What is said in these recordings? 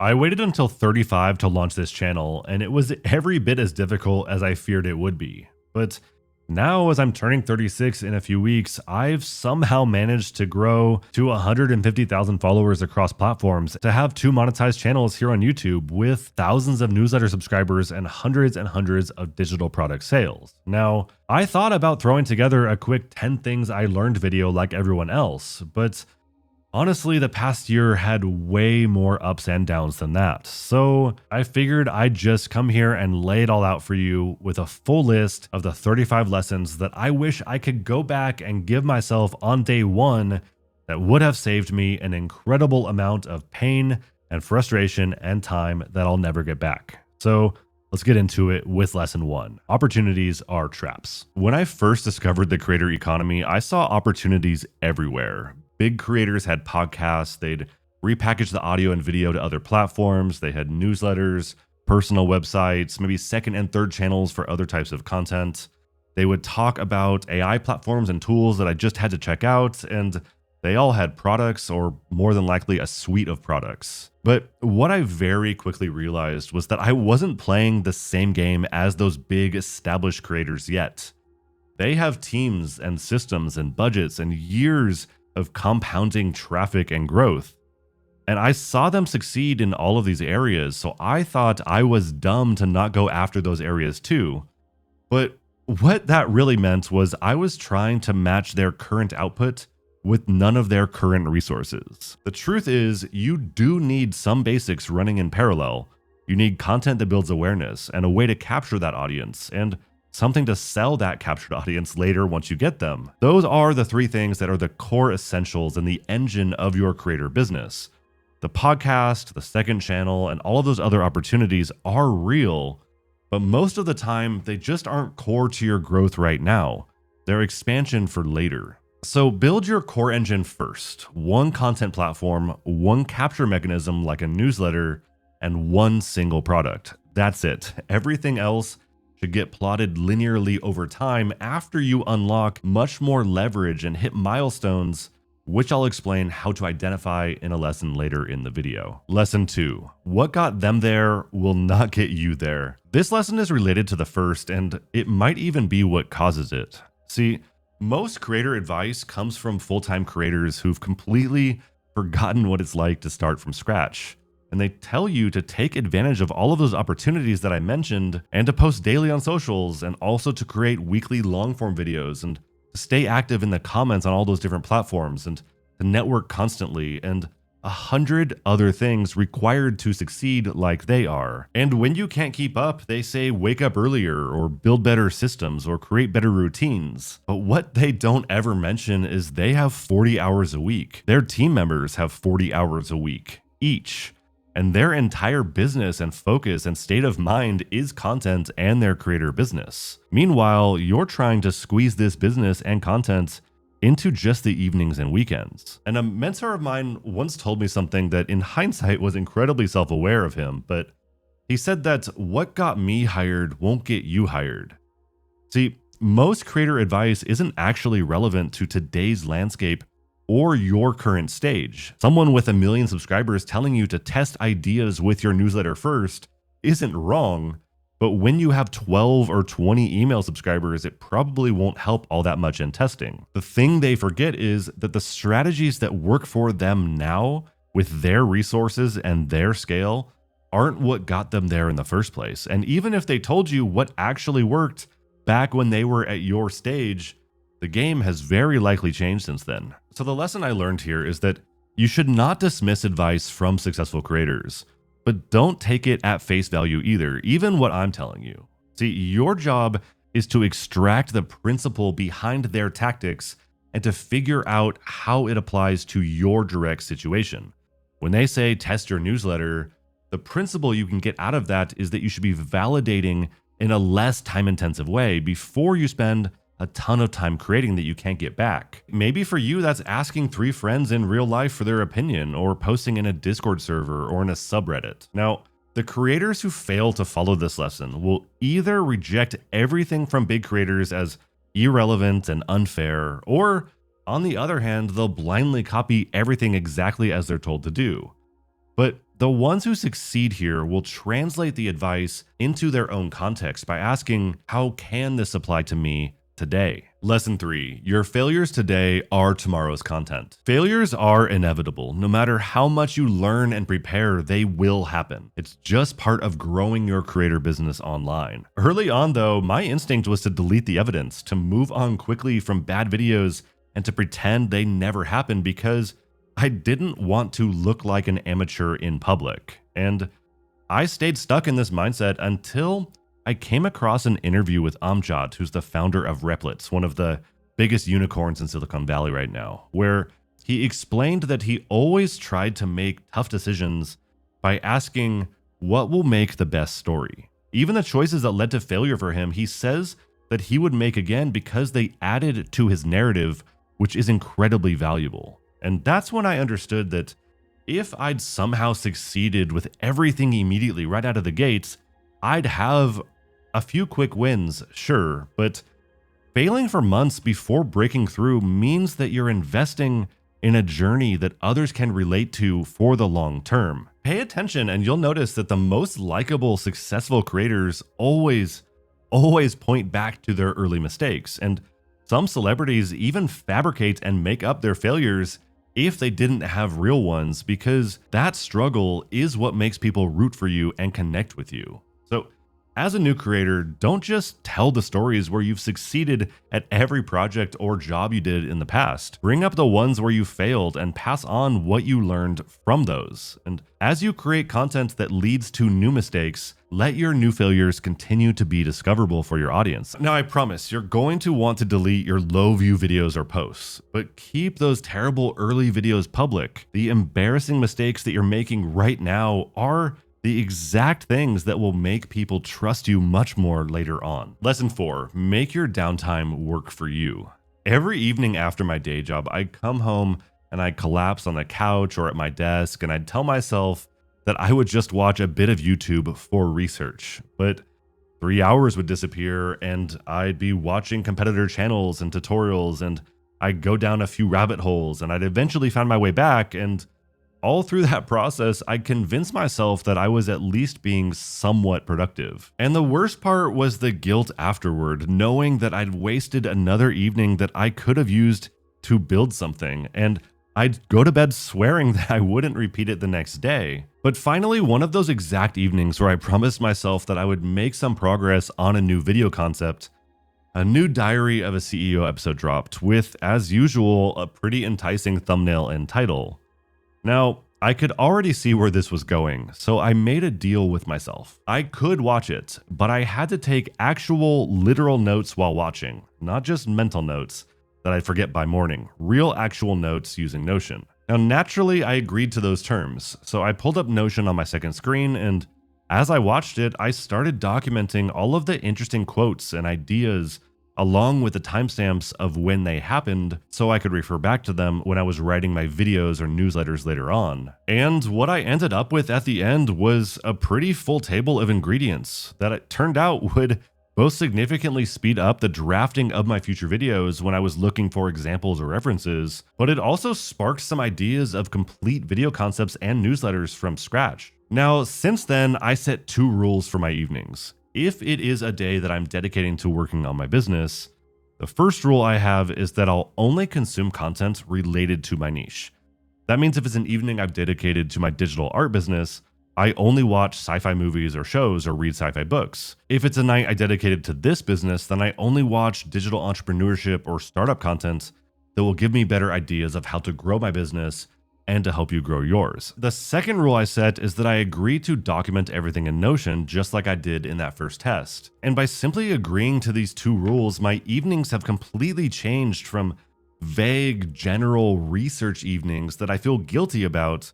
I waited until 35 to launch this channel, and it was every bit as difficult as I feared it would be. But now, as I'm turning 36 in a few weeks, I've somehow managed to grow to 150,000 followers across platforms, to have 2 monetized channels here on YouTube with thousands of newsletter subscribers and hundreds of digital product sales. Now, I thought about throwing together a quick 10 things I learned video like everyone else, but honestly, the past year had way more ups and downs than that. So I figured I'd just come here and lay it all out for you with a full list of the 35 lessons that I wish I could go back and give myself on day one that would have saved me an incredible amount of pain and frustration and time that I'll never get back. So let's get into it with lesson 1. Opportunities are traps. When I first discovered the creator economy, I saw opportunities everywhere. Big creators had podcasts, they'd repackage the audio and video to other platforms, they had newsletters, personal websites, maybe second and third channels for other types of content. They would talk about AI platforms and tools that I just had to check out, and they all had products, or more than likely a suite of products. But what I very quickly realized was that I wasn't playing the same game as those big established creators yet. They have teams and systems and budgets and years of compounding traffic and growth. And I saw them succeed in all of these areas, so I thought I was dumb to not go after those areas too. But what that really meant was I was trying to match their current output with none of their current resources. The truth is, you do need some basics running in parallel. You need content that builds awareness and a way to capture that audience, and something to sell that captured audience later once you get them. Those are the 3 things that are the core essentials and the engine of your creator business. The podcast, the second channel, and all of those other opportunities are real, but most of the time they just aren't core to your growth right now. They're expansion for later. So build your core engine first. 1 content platform, 1 capture mechanism like a newsletter, and 1 single product. That's it. Everything else should get plotted linearly over time after you unlock much more leverage and hit milestones, which I'll explain how to identify in a lesson later in the video. Lesson 2. What got them there will not get you there. This lesson is related to the first, and it might even be what causes it. See, most creator advice comes from full-time creators who've completely forgotten what it's like to start from scratch. And they tell you to take advantage of all of those opportunities that I mentioned, and to post daily on socials, and also to create weekly long-form videos, and to stay active in the comments on all those different platforms, and to network constantly, and 100 other things required to succeed like they are. And when you can't keep up, they say wake up earlier, or build better systems, or create better routines. But what they don't ever mention is they have 40 hours a week. Their team members have 40 hours a week each. And their entire business and focus and state of mind is content and their creator business. Meanwhile, you're trying to squeeze this business and content into just the evenings and weekends. And a mentor of mine once told me something that in hindsight was incredibly self-aware of him, but he said that what got me hired won't get you hired. See, most creator advice isn't actually relevant to today's landscape or your current stage. Someone with 1 million subscribers telling you to test ideas with your newsletter first isn't wrong, but when you have 12 or 20 email subscribers, it probably won't help all that much in testing. The thing they forget is that the strategies that work for them now with their resources and their scale aren't what got them there in the first place. And even if they told you what actually worked back when they were at your stage, the game has very likely changed since then. So the lesson I learned here is that you should not dismiss advice from successful creators, but don't take it at face value either, even what I'm telling you. See, your job is to extract the principle behind their tactics and to figure out how it applies to your direct situation. When they say test your newsletter, the principle you can get out of that is that you should be validating in a less time-intensive way before you spend a ton of time creating that you can't get back. Maybe for you, that's asking 3 friends in real life for their opinion, or posting in a Discord server or in a subreddit. Now, the creators who fail to follow this lesson will either reject everything from big creators as irrelevant and unfair, or on the other hand, they'll blindly copy everything exactly as they're told to do. But The ones who succeed here will translate the advice into their own context by asking, how can this apply to me today? Lesson 3, your failures today are tomorrow's content. Failures are inevitable. No matter how much you learn and prepare, they will happen. It's just part of growing your creator business online. Early on though, my instinct was to delete the evidence, to move on quickly from bad videos, and to pretend they never happened because I didn't want to look like an amateur in public. And I stayed stuck in this mindset until I came across an interview with Amjad, who's the founder of Replits, one of the biggest unicorns in Silicon Valley right now, where he explained that he always tried to make tough decisions by asking what will make the best story. Even the choices that led to failure for him, he says that he would make again because they added to his narrative, which is incredibly valuable. And that's when I understood that if I'd somehow succeeded with everything immediately right out of the gates, I'd have a few quick wins, sure, but failing for months before breaking through means that you're investing in a journey that others can relate to for the long term. Pay attention and you'll notice that the most likable, successful creators always point back to their early mistakes. And some celebrities even fabricate and make up their failures if they didn't have real ones, because that struggle is what makes people root for you and connect with you. So as a new creator, don't just tell the stories where you've succeeded at every project or job you did in the past. Bring up the ones where you failed and pass on what you learned from those. And as you create content that leads to new mistakes, let your new failures continue to be discoverable for your audience. Now, I promise you're going to want to delete your low view videos or posts, but keep those terrible early videos public. The embarrassing mistakes that you're making right now are the exact things that will make people trust you much more later on. Lesson 4, make your downtime work for you. Every evening after my day job, I'd come home and I'd collapse on the couch or at my desk and I'd tell myself that I would just watch a bit of YouTube for research. But 3 hours would disappear and I'd be watching competitor channels and tutorials, and I'd go down a few rabbit holes and I'd eventually find my way back, and all through that process, I convinced myself that I was at least being somewhat productive. And the worst part was the guilt afterward, knowing that I'd wasted another evening that I could have used to build something. And I'd go to bed swearing that I wouldn't repeat it the next day. But finally, one of those exact evenings where I promised myself that I would make some progress on a new video concept, a new Diary of a CEO episode dropped with, as usual, a pretty enticing thumbnail and title. Now, I could already see where this was going, so I made a deal with myself. I could watch it, but I had to take actual literal notes while watching, not just mental notes that I'd forget by morning, real actual notes using Notion. Now, naturally, I agreed to those terms, so I pulled up Notion on my second screen, and as I watched it, I started documenting all of the interesting quotes and ideas along with the timestamps of when they happened, so I could refer back to them when I was writing my videos or newsletters later on. And what I ended up with at the end was a pretty full table of ingredients that it turned out would both significantly speed up the drafting of my future videos when I was looking for examples or references, but it also sparked some ideas of complete video concepts and newsletters from scratch. Now, since then, I set 2 rules for my evenings. If it is a day that I'm dedicating to working on my business, the first rule I have is that I'll only consume content related to my niche. That means if it's an evening I've dedicated to my digital art business, I only watch sci-fi movies or shows or read sci-fi books. If it's a night I dedicated to this business, then I only watch digital entrepreneurship or startup content that will give me better ideas of how to grow my business and to help you grow yours. The second rule I set is that I agree to document everything in Notion just like I did in that first test. And by simply agreeing to these 2 rules, my evenings have completely changed from vague, general research evenings that I feel guilty about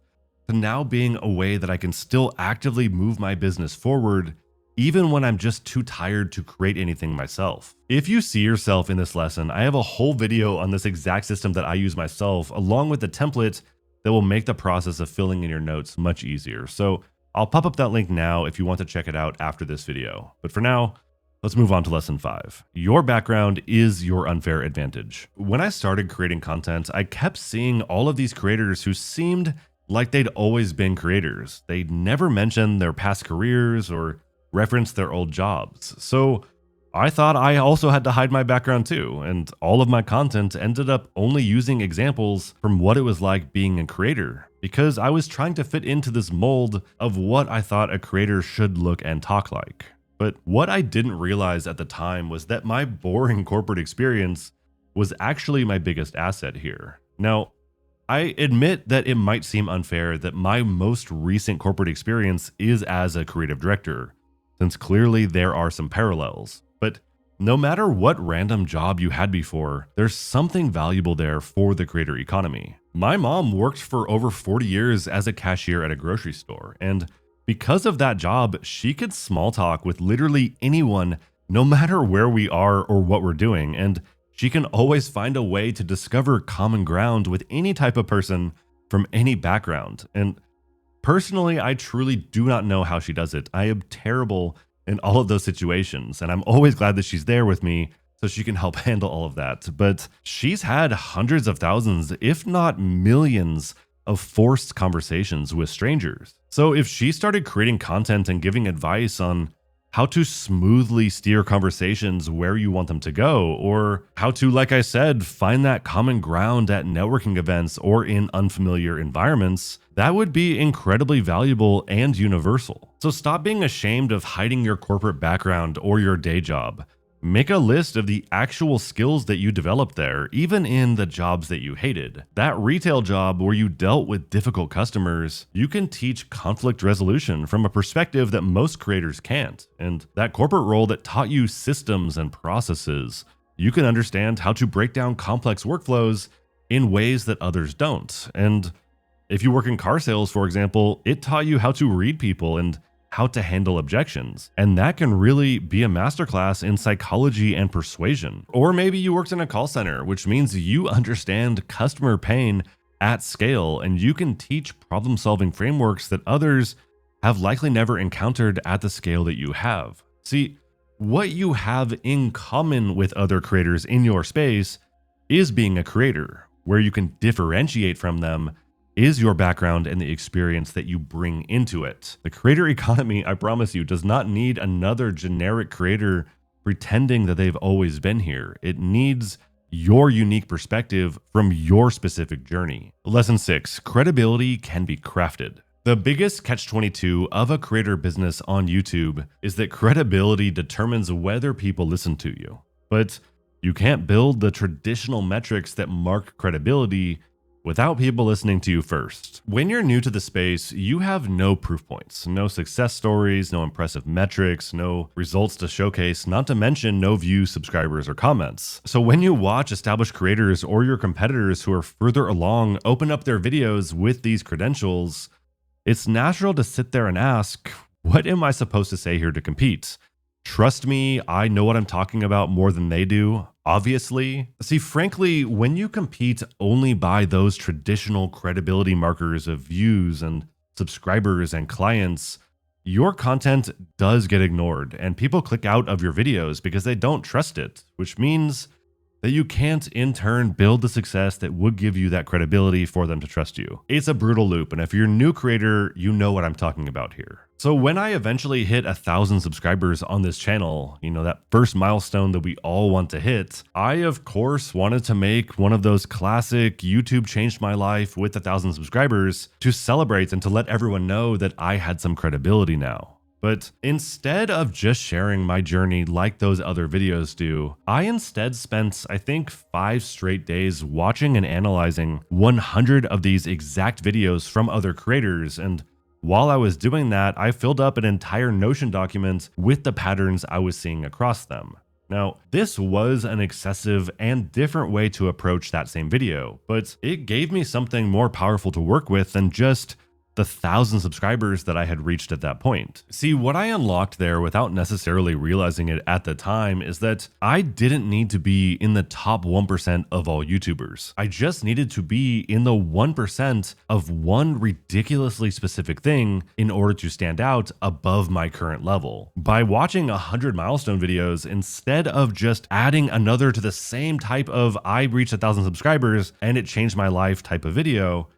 to now being a way that I can still actively move my business forward even when I'm just too tired to create anything myself. If you see yourself in this lesson, I have a whole video on this exact system that I use myself, along with the template that will make the process of filling in your notes much easier. So I'll pop up that link now if you want to check it out after this video. But for now, let's move on to lesson 5. Your background is your unfair advantage. When I started creating content, I kept seeing all of these creators who seemed like they'd always been creators. They'd never mentioned their past careers or referenced their old jobs. So I thought I also had to hide my background too, and all of my content ended up only using examples from what it was like being a creator, because I was trying to fit into this mold of what I thought a creator should look and talk like. But what I didn't realize at the time was that my boring corporate experience was actually my biggest asset here. Now, I admit that it might seem unfair that my most recent corporate experience is as a creative director, since clearly there are some parallels. But no matter what random job you had before, there's something valuable there for the creator economy. My mom worked for over 40 years as a cashier at a grocery store, and because of that job, she could small talk with literally anyone, no matter where we are or what we're doing, and she can always find a way to discover common ground with any type of person from any background. And personally, I truly do not know how she does it. I am terrible in all of those situations, and I'm always glad that she's there with me so she can help handle all of that. But she's had hundreds of thousands, if not millions, of forced conversations with strangers. So if she started creating content and giving advice on how to smoothly steer conversations where you want them to go, or how to, like I said, find that common ground at networking events or in unfamiliar environments, that would be incredibly valuable and universal. So stop being ashamed of hiding your corporate background or your day job. Make a list of the actual skills that you developed there, even in the jobs that you hated. That retail job where you dealt with difficult customers, you can teach conflict resolution from a perspective that most creators can't. And that corporate role that taught you systems and processes, you can understand how to break down complex workflows in ways that others don't. And if you work in car sales, for example, it taught you how to read people and how to handle objections. And that can really be a masterclass in psychology and persuasion. Or maybe you worked in a call center, which means you understand customer pain at scale and you can teach problem-solving frameworks that others have likely never encountered at the scale that you have. See, what you have in common with other creators in your space is being a creator. Where you can differentiate from them is your background and the experience that you bring into it. The creator economy, I promise you, does not need another generic creator pretending that they've always been here. It needs your unique perspective from your specific journey. Lesson 6, credibility can be crafted. The biggest catch-22 of a creator business on YouTube is that credibility determines whether people listen to you. But you can't build the traditional metrics that mark credibility without people listening to you first. When you're new to the space, you have no proof points, no success stories, no impressive metrics, no results to showcase, not to mention no views, subscribers, or comments. So when you watch established creators or your competitors who are further along open up their videos with these credentials, it's natural to sit there and ask, what am I supposed to say here to compete? Trust me, I know what I'm talking about more than they do, obviously. See, frankly, when you compete only by those traditional credibility markers of views and subscribers and clients, your content does get ignored and people click out of your videos because they don't trust it, which means that you can't in turn build the success that would give you that credibility for them to trust you. It's a brutal loop, and if you're a new creator, you know what I'm talking about here. So when I eventually hit 1,000 subscribers on this channel, that first milestone that we all want to hit, I of course wanted to make one of those classic YouTube changed my life with 1,000 subscribers to celebrate and to let everyone know that I had some credibility now. But instead of just sharing my journey like those other videos do, I instead spent, I think, 5 straight days watching and analyzing 100 of these exact videos from other creators. And while I was doing that, I filled up an entire Notion document with the patterns I was seeing across them. Now, this was an excessive and different way to approach that same video, but it gave me something more powerful to work with than just the 1,000 subscribers that I had reached at that point. See, what I unlocked there without necessarily realizing it at the time is that I didn't need to be in the top 1% of all YouTubers. I just needed to be in the 1% of one ridiculously specific thing in order to stand out above my current level. By watching 100 milestone videos, instead of just adding another to the same type of I reached 1,000 subscribers and it changed my life type of video,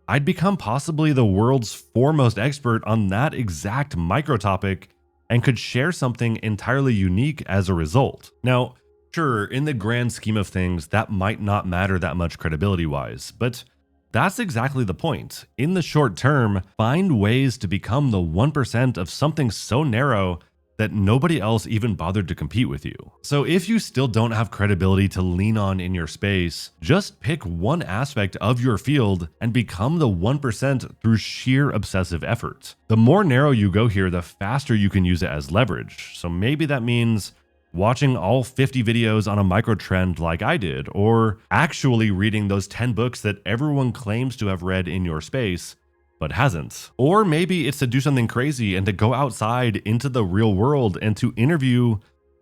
I'd become possibly the world's foremost expert on that exact micro topic and could share something entirely unique as a result. Now, sure, in the grand scheme of things, that might not matter that much credibility-wise, but that's exactly the point. In the short term, find ways to become the 1% of something so narrow that nobody else even bothered to compete with you. So if you still don't have credibility to lean on in your space, just pick one aspect of your field and become the 1% through sheer obsessive effort. The more narrow you go here, the faster you can use it as leverage. So maybe that means watching all 50 videos on a micro trend like I did, or actually reading those 10 books that everyone claims to have read in your space but hasn't. Or maybe it's to do something crazy and to go outside into the real world and to interview,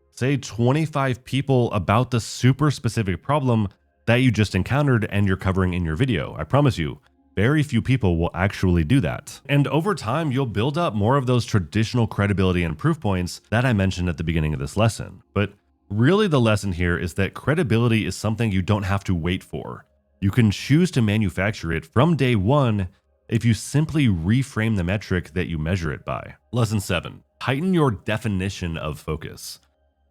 say, 25 people about the super specific problem that you just encountered and you're covering in your video. I promise you, very few people will actually do that. And over time, you'll build up more of those traditional credibility and proof points that I mentioned at the beginning of this lesson. But really the lesson here is that credibility is something you don't have to wait for. You can choose to manufacture it from day one if you simply reframe the metric that you measure it by. Lesson 7, heighten your definition of focus.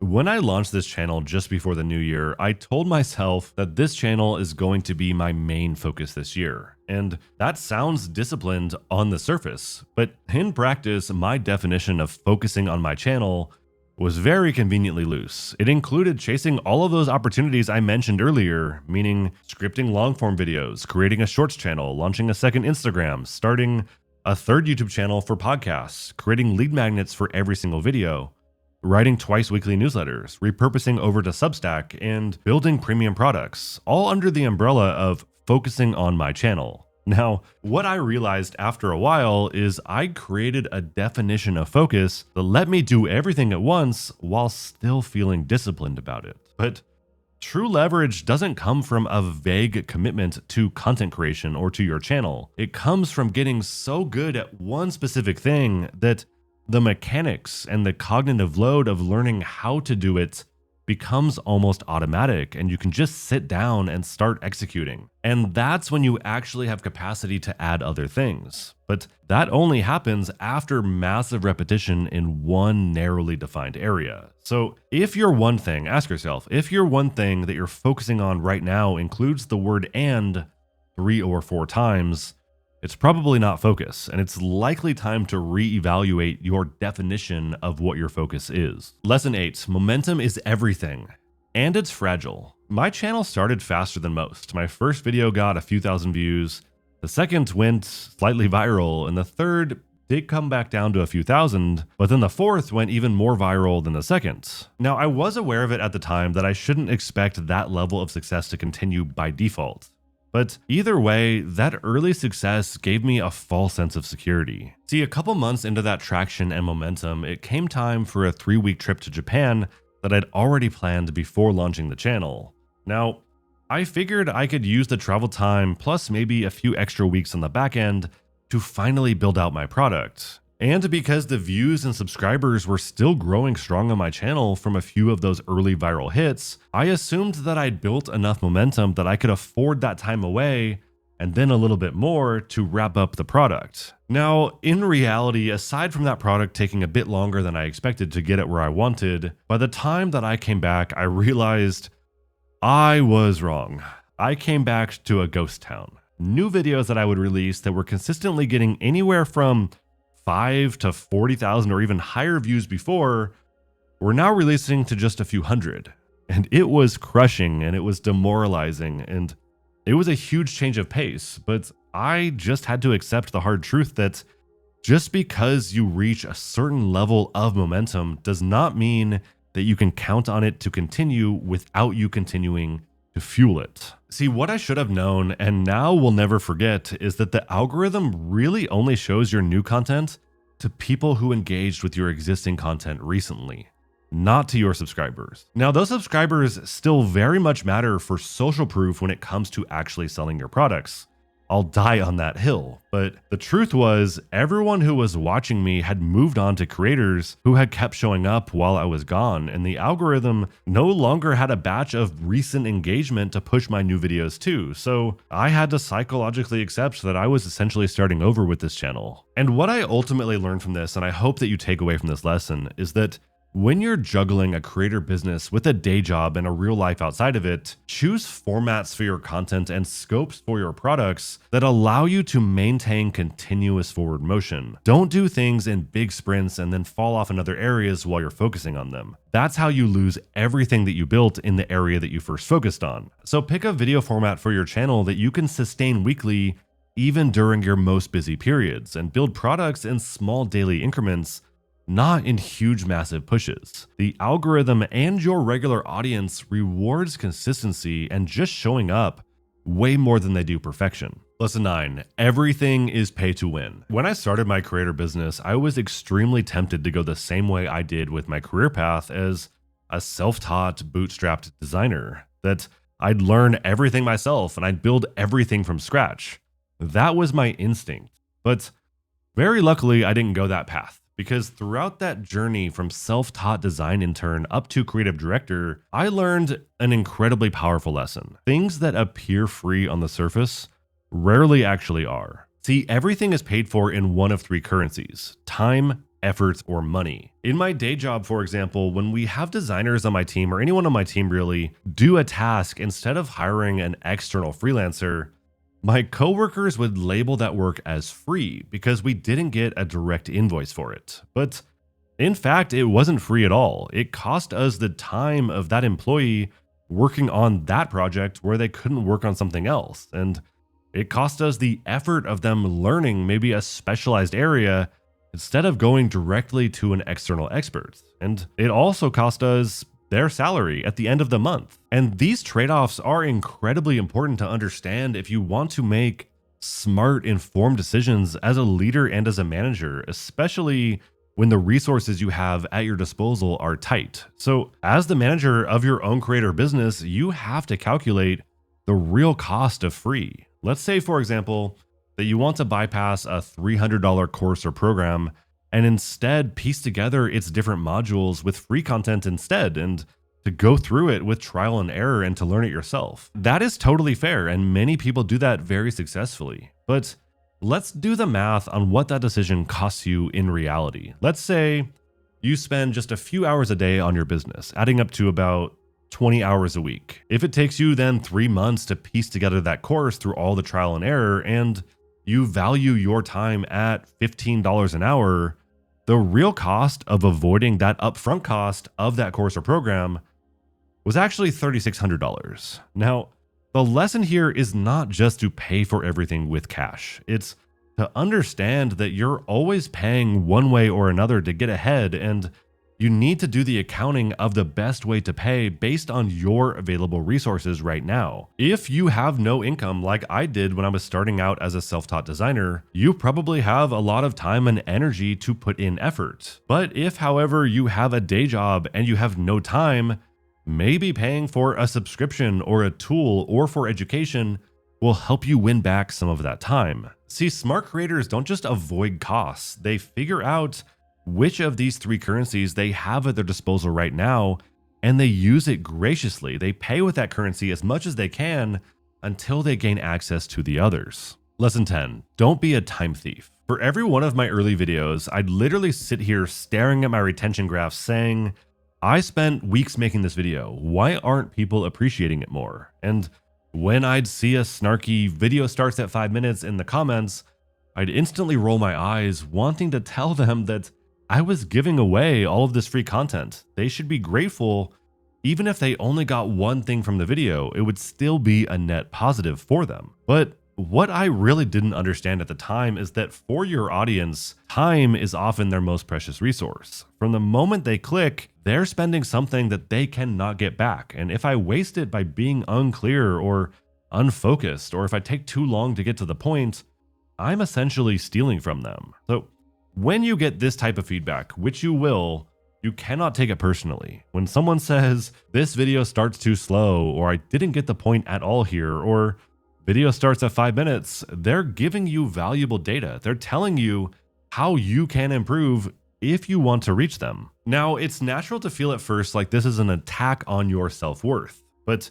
When I launched this channel just before the new year, I told myself that this channel is going to be my main focus this year. And that sounds disciplined on the surface, but in practice, my definition of focusing on my channel was very conveniently loose. It included chasing all of those opportunities I mentioned earlier, meaning scripting long-form videos, creating a shorts channel, launching a second Instagram, starting a third YouTube channel for podcasts, creating lead magnets for every single video, writing twice weekly newsletters, repurposing over to Substack, and building premium products, all under the umbrella of focusing on my channel. Now, what I realized after a while is I created a definition of focus that let me do everything at once while still feeling disciplined about it. But true leverage doesn't come from a vague commitment to content creation or to your channel. It comes from getting so good at one specific thing that the mechanics and the cognitive load of learning how to do it becomes almost automatic, and you can just sit down and start executing. And that's when you actually have capacity to add other things. But that only happens after massive repetition in one narrowly defined area. So if your one thing, ask yourself, if your one thing that you're focusing on right now includes the word "and" 3 or 4 times, it's probably not focus, and it's likely time to reevaluate your definition of what your focus is. Lesson 8, momentum is everything, and it's fragile. My channel started faster than most. My first video got a few thousand views, the second went slightly viral, and the third did come back down to a few thousand, but then the fourth went even more viral than the second. Now, I was aware of it at the time that I shouldn't expect that level of success to continue by default. But either way, that early success gave me a false sense of security. See, a couple months into that traction and momentum, it came time for a 3-week trip to Japan that I'd already planned before launching the channel. Now, I figured I could use the travel time plus maybe a few extra weeks on the back end to finally build out my product. And because the views and subscribers were still growing strong on my channel from a few of those early viral hits, I assumed that I'd built enough momentum that I could afford that time away and then a little bit more to wrap up the product. Now, in reality, aside from that product taking a bit longer than I expected to get it where I wanted, by the time that I came back, I realized I was wrong. I came back to a ghost town. New videos that I would release that were consistently getting anywhere from 5 to 40,000 or even higher views before were now releasing to just a few hundred. And it was crushing, and it was demoralizing, and it was a huge change of pace. But I just had to accept the hard truth that just because you reach a certain level of momentum does not mean that you can count on it to continue without you continuing to fuel it. See, what I should have known and now will never forget is that the algorithm really only shows your new content to people who engaged with your existing content recently, not to your subscribers. Now, those subscribers still very much matter for social proof when it comes to actually selling your products. I'll die on that hill. But the truth was, everyone who was watching me had moved on to creators who had kept showing up while I was gone, and the algorithm no longer had a batch of recent engagement to push my new videos to. So I had to psychologically accept that I was essentially starting over with this channel. And what I ultimately learned from this, and I hope that you take away from this lesson, is that when you're juggling a creator business with a day job and a real life outside of it, choose formats for your content and scopes for your products that allow you to maintain continuous forward motion. Don't do things in big sprints and then fall off in other areas while you're focusing on them. That's how you lose everything that you built in the area that you first focused on. So pick a video format for your channel that you can sustain weekly, even during your most busy periods, and build products in small daily increments, not in huge massive pushes. The algorithm and your regular audience rewards consistency and just showing up way more than they do perfection. Lesson 9, everything is pay to win. When I started my creator business, I was extremely tempted to go the same way I did with my career path as a self-taught, bootstrapped designer, that I'd learn everything myself and I'd build everything from scratch. That was my instinct. But very luckily, I didn't go that path. Because throughout that journey from self-taught design intern up to creative director, I learned an incredibly powerful lesson. Things that appear free on the surface rarely actually are. See, everything is paid for in one of three currencies: time, effort, or money. In my day job, for example, when we have designers on my team, or anyone on my team really, do a task instead of hiring an external freelancer, my coworkers would label that work as free because we didn't get a direct invoice for it. But in fact, it wasn't free at all. It cost us the time of that employee working on that project where they couldn't work on something else. And it cost us the effort of them learning maybe a specialized area instead of going directly to an external expert. And it also cost us their salary at the end of the month. And these trade-offs are incredibly important to understand if you want to make smart, informed decisions as a leader and as a manager, especially when the resources you have at your disposal are tight. So as the manager of your own creator business, you have to calculate the real cost of free. Let's say, for example, that you want to bypass a $300 course or program and instead piece together its different modules with free content instead, and to go through it with trial and error and to learn it yourself. That is totally fair, and many people do that very successfully. But let's do the math on what that decision costs you in reality. Let's say you spend just a few hours a day on your business, adding up to about 20 hours a week. If it takes you then 3 months to piece together that course through all the trial and error, and you value your time at $15 an hour, the real cost of avoiding that upfront cost of that course or program was actually $3,600. Now, the lesson here is not just to pay for everything with cash. It's to understand that you're always paying one way or another to get ahead, and you need to do the accounting of the best way to pay based on your available resources right now. If you have no income like I did when I was starting out as a self-taught designer, you probably have a lot of time and energy to put in effort. But if, however, you have a day job and you have no time, maybe paying for a subscription or a tool or for education will help you win back some of that time. See, smart creators don't just avoid costs, they figure out which of these three currencies they have at their disposal right now, and they use it graciously. They pay with that currency as much as they can until they gain access to the others. Lesson 10, don't be a time thief. For every one of my early videos, I'd literally sit here staring at my retention graphs saying, I spent weeks making this video. Why aren't people appreciating it more? And when I'd see a snarky video starts at 5 minutes in the comments, I'd instantly roll my eyes, wanting to tell them that I was giving away all of this free content. They should be grateful. Even if they only got one thing from the video, it would still be a net positive for them. But what I really didn't understand at the time is that for your audience, time is often their most precious resource. From the moment they click, they're spending something that they cannot get back. And if I waste it by being unclear or unfocused, or if I take too long to get to the point, I'm essentially stealing from them. So when you get this type of feedback, which you will, you cannot take it personally. When someone says, this video starts too slow, or I didn't get the point at all here, or Video starts at 5 minutes. They're giving you valuable data. They're telling you how you can improve if you want to reach them. Now, it's natural to feel at first like this is an attack on your self-worth, but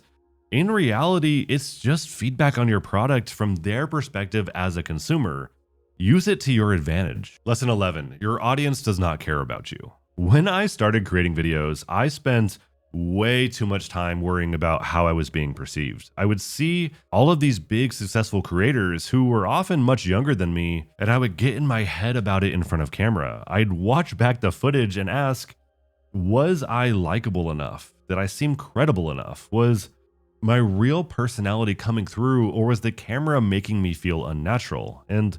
in reality, it's just feedback on your product from their perspective as a consumer. Use it to your advantage. Lesson 11, your audience does not care about you. When I started creating videos, I spent way too much time worrying about how I was being perceived. I would see all of these big successful creators who were often much younger than me, and I would get in my head about it in front of camera. I'd watch back the footage and ask, was I likable enough? Did I seem credible enough? Was my real personality coming through, or was the camera making me feel unnatural? And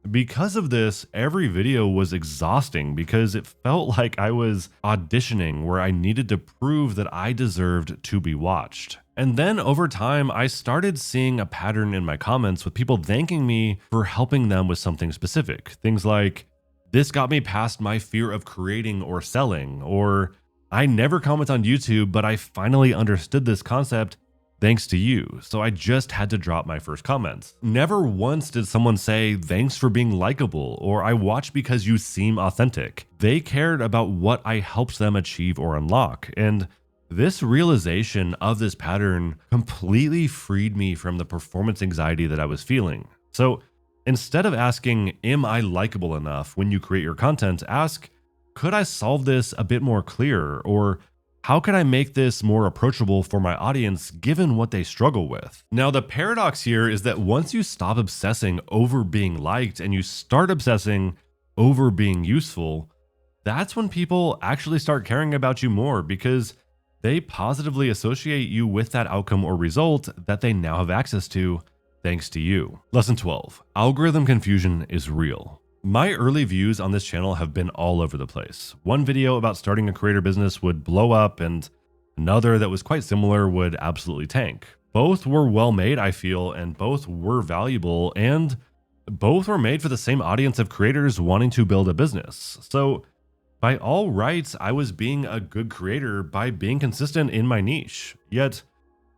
because of this, every video was exhausting because it felt like I was auditioning where I needed to prove that I deserved to be watched. And then over time, I started seeing a pattern in my comments with people thanking me for helping them with something specific. Things like, this got me past my fear of creating or selling, or I never comment on YouTube, but I finally understood this concept thanks to you, so I just had to drop my first comments. Never once did someone say, thanks for being likable, or I watch because you seem authentic. They cared about what I helped them achieve or unlock, and this realization of this pattern completely freed me from the performance anxiety that I was feeling. So instead of asking, am I likable enough when you create your content, ask, could I solve this a bit more clear, or how can I make this more approachable for my audience given what they struggle with? Now, the paradox here is that once you stop obsessing over being liked and you start obsessing over being useful, that's when people actually start caring about you more because they positively associate you with that outcome or result that they now have access to thanks to you. Lesson 12, algorithm confusion is real. My early views on this channel have been all over the place. One video about starting a creator business would blow up and another that was quite similar would absolutely tank. Both were well made, I feel, and both were valuable, and both were made for the same audience of creators wanting to build a business. So by all rights, I was being a good creator by being consistent in my niche. Yet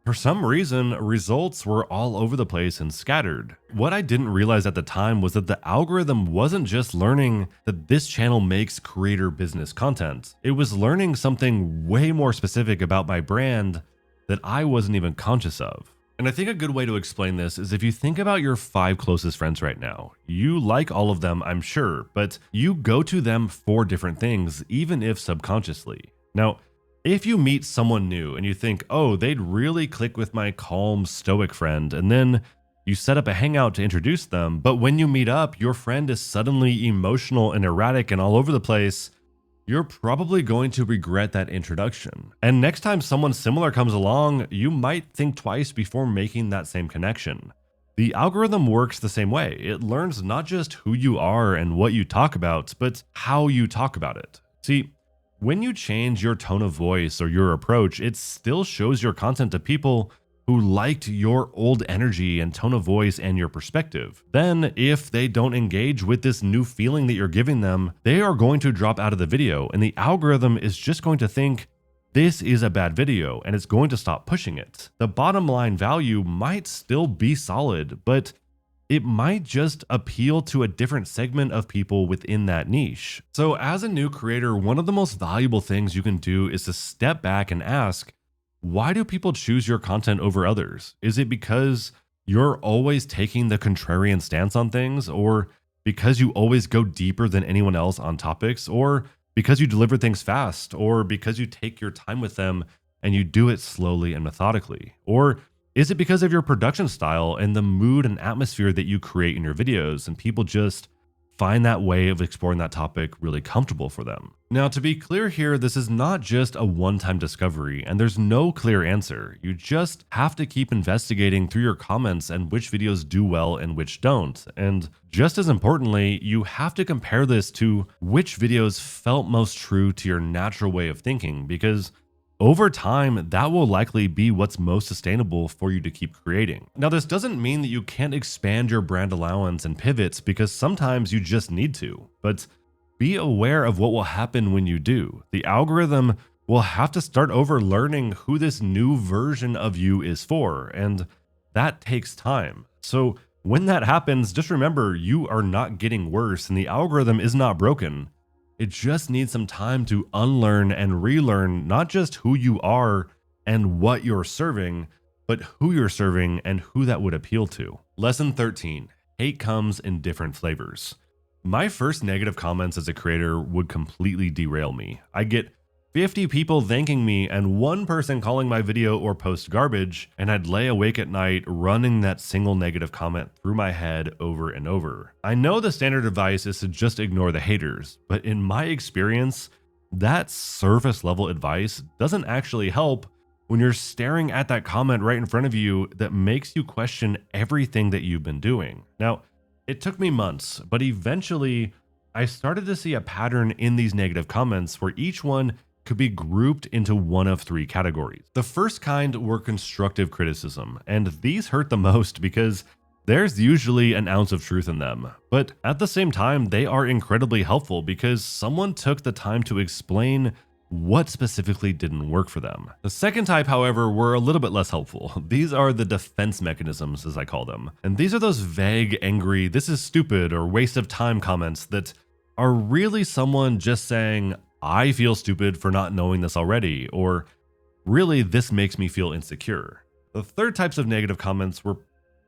for some reason, results were all over the place and scattered. What I didn't realize at the time was that the algorithm wasn't just learning that this channel makes creator business content. It was learning something way more specific about my brand that I wasn't even conscious of. And I think a good way to explain this is if you think about your 5 closest friends right now. You like all of them, I'm sure, but you go to them for different things, even if subconsciously. Now, if you meet someone new and you think, oh, they'd really click with my calm, stoic friend, and then you set up a hangout to introduce them, but when you meet up, your friend is suddenly emotional and erratic and all over the place, you're probably going to regret that introduction. And next time someone similar comes along, you might think twice before making that same connection. The algorithm works the same way. It learns not just who you are and what you talk about, but how you talk about it. See, when you change your tone of voice or your approach, it still shows your content to people who liked your old energy and tone of voice and your perspective. Then, if they don't engage with this new feeling that you're giving them, they are going to drop out of the video, and the algorithm is just going to think, this is a bad video, and it's going to stop pushing it. The bottom line value might still be solid, but it might just appeal to a different segment of people within that niche. So as a new creator, one of the most valuable things you can do is to step back and ask, why do people choose your content over others? Is it because you're always taking the contrarian stance on things, or because you always go deeper than anyone else on topics, or because you deliver things fast, or because you take your time with them and you do it slowly and methodically? Or is it because of your production style and the mood and atmosphere that you create in your videos, and people just find that way of exploring that topic really comfortable for them? Now, to be clear here, this is not just a one-time discovery, and there's no clear answer. You just have to keep investigating through your comments and which videos do well and which don't. And just as importantly, you have to compare this to which videos felt most true to your natural way of thinking, because over time, that will likely be what's most sustainable for you to keep creating. Now, this doesn't mean that you can't expand your brand allowance and pivots, because sometimes you just need to. But be aware of what will happen when you do. The algorithm will have to start over learning who this new version of you is for. And that takes time. So when that happens, just remember you are not getting worse and the algorithm is not broken. It just needs some time to unlearn and relearn not just who you are and what you're serving, but who you're serving and who that would appeal to. Lesson 13, hate comes in different flavors. My first negative comments as a creator would completely derail me. I get 50 people thanking me and one person calling my video or post garbage, and I'd lay awake at night running that single negative comment through my head over and over. I know the standard advice is to just ignore the haters, but in my experience, that surface level advice doesn't actually help when you're staring at that comment right in front of you that makes you question everything that you've been doing. Now, it took me months, but eventually I started to see a pattern in these negative comments where each one could be grouped into one of three categories. The first kind were constructive criticism, and these hurt the most because there's usually an ounce of truth in them. But at the same time, they are incredibly helpful because someone took the time to explain what specifically didn't work for them. The second type, however, were a little bit less helpful. These are the defense mechanisms, as I call them. And these are those vague, angry, this is stupid or waste of time comments that are really someone just saying, I feel stupid for not knowing this already, or really, this makes me feel insecure. The third types of negative comments were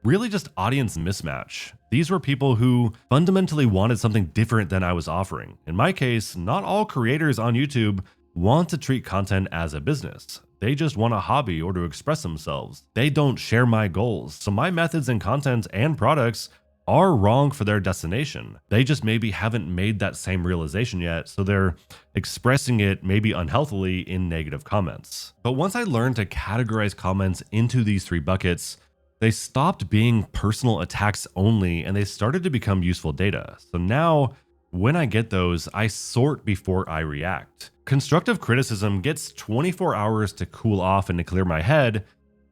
really just audience mismatch. These were people who fundamentally wanted something different than I was offering. In my case, not all creators on YouTube want to treat content as a business. They just want a hobby or to express themselves. They don't share my goals, so my methods and content and products are wrong for their destination. They just maybe haven't made that same realization yet, so they're expressing it maybe unhealthily in negative comments. But once I learned to categorize comments into these three buckets, they stopped being personal attacks only and they started to become useful data. So now, when I get those, I sort before I react. Constructive criticism gets 24 hours to cool off and to clear my head,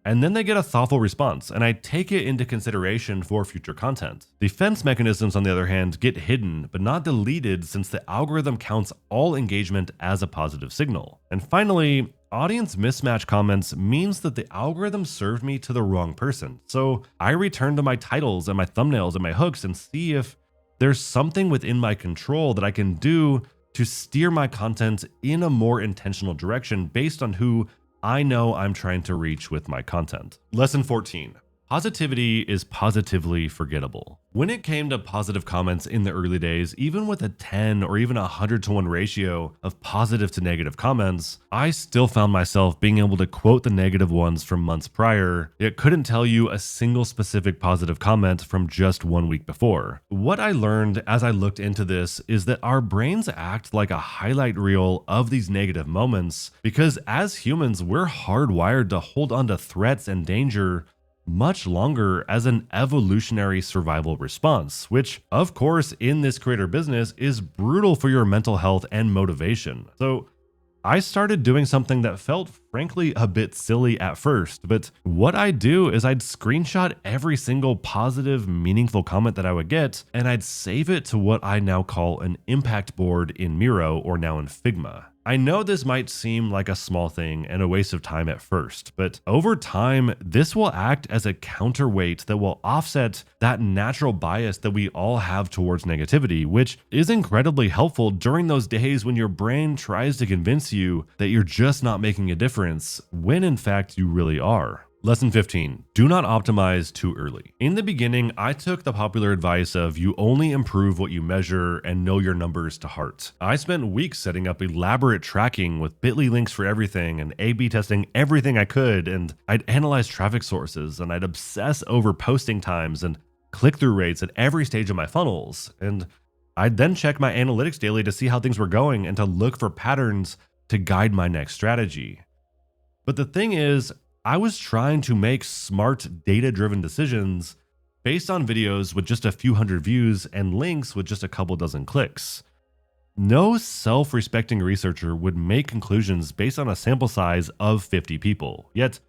and then they get a thoughtful response, and I take it into consideration for future content. Defense mechanisms, on the other hand, get hidden, but not deleted since the algorithm counts all engagement as a positive signal. And finally, audience mismatch comments means that the algorithm served me to the wrong person. So I return to my titles and my thumbnails and my hooks and see if there's something within my control that I can do to steer my content in a more intentional direction based on who I know I'm trying to reach with my content. Lesson 14. Positivity is positively forgettable. When it came to positive comments in the early days, even with a 10 or even 100-to-1 ratio of positive to negative comments, I still found myself being able to quote the negative ones from months prior, yet couldn't tell you a single specific positive comment from just 1 week before. What I learned as I looked into this is that our brains act like a highlight reel of these negative moments because as humans, we're hardwired to hold on to threats and danger much longer as an evolutionary survival response, which of course in this creator business is brutal for your mental health and motivation. So I started doing something that felt frankly a bit silly at first, but what I'd do is I'd screenshot every single positive, meaningful comment that I would get, and I'd save it to what I now call an impact board in Miro or now in Figma. I know this might seem like a small thing and a waste of time at first, but over time, this will act as a counterweight that will offset that natural bias that we all have towards negativity, which is incredibly helpful during those days when your brain tries to convince you that you're just not making a difference, when in fact you really are. Lesson 15, do not optimize too early. In the beginning, I took the popular advice of you only improve what you measure and know your numbers to heart. I spent weeks setting up elaborate tracking with bit.ly links for everything and A/B testing everything I could, and I'd analyze traffic sources and I'd obsess over posting times and click-through rates at every stage of my funnels. And I'd then check my analytics daily to see how things were going and to look for patterns to guide my next strategy. But the thing is, I was trying to make smart, data-driven decisions based on videos with just a few hundred views and links with just a couple dozen clicks. No self-respecting researcher would make conclusions based on a sample size of 50 people. Yet,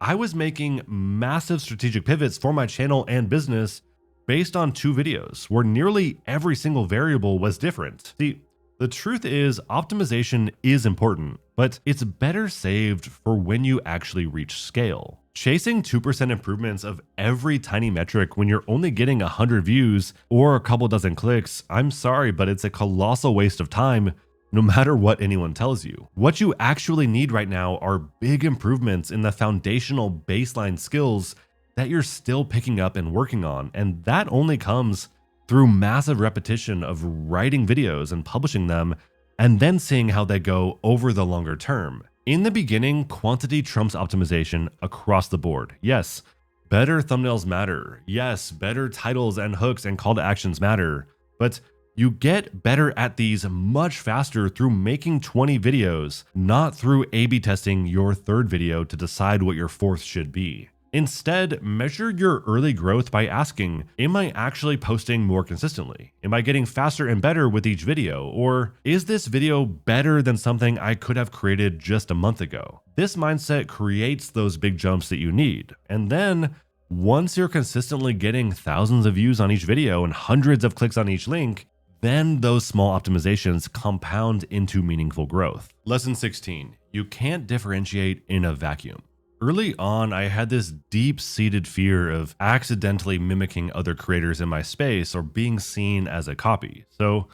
I was making massive strategic pivots for my channel and business based on 2 videos, where nearly every single variable was different. See, the truth is, optimization is important, but it's better saved for when you actually reach scale. Chasing 2% improvements of every tiny metric when you're only getting 100 views or a couple dozen clicks, I'm sorry, but it's a colossal waste of time no matter what anyone tells you. What you actually need right now are big improvements in the foundational baseline skills that you're still picking up and working on, and that only comes through massive repetition of writing videos and publishing them, and then seeing how they go over the longer term. In the beginning, quantity trumps optimization across the board. Yes, better thumbnails matter. Yes, better titles and hooks and call to actions matter. But you get better at these much faster through making 20 videos, not through A/B testing your third video to decide what your fourth should be. Instead, measure your early growth by asking, am I actually posting more consistently? Am I getting faster and better with each video? Or is this video better than something I could have created just a month ago? This mindset creates those big jumps that you need. And then, once you're consistently getting thousands of views on each video and hundreds of clicks on each link, then those small optimizations compound into meaningful growth. Lesson 16, you can't differentiate in a vacuum. Early on, I had this deep-seated fear of accidentally mimicking other creators in my space or being seen as a copy. So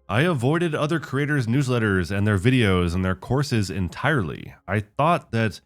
I avoided other creators' newsletters and their videos and their courses entirely. I thought that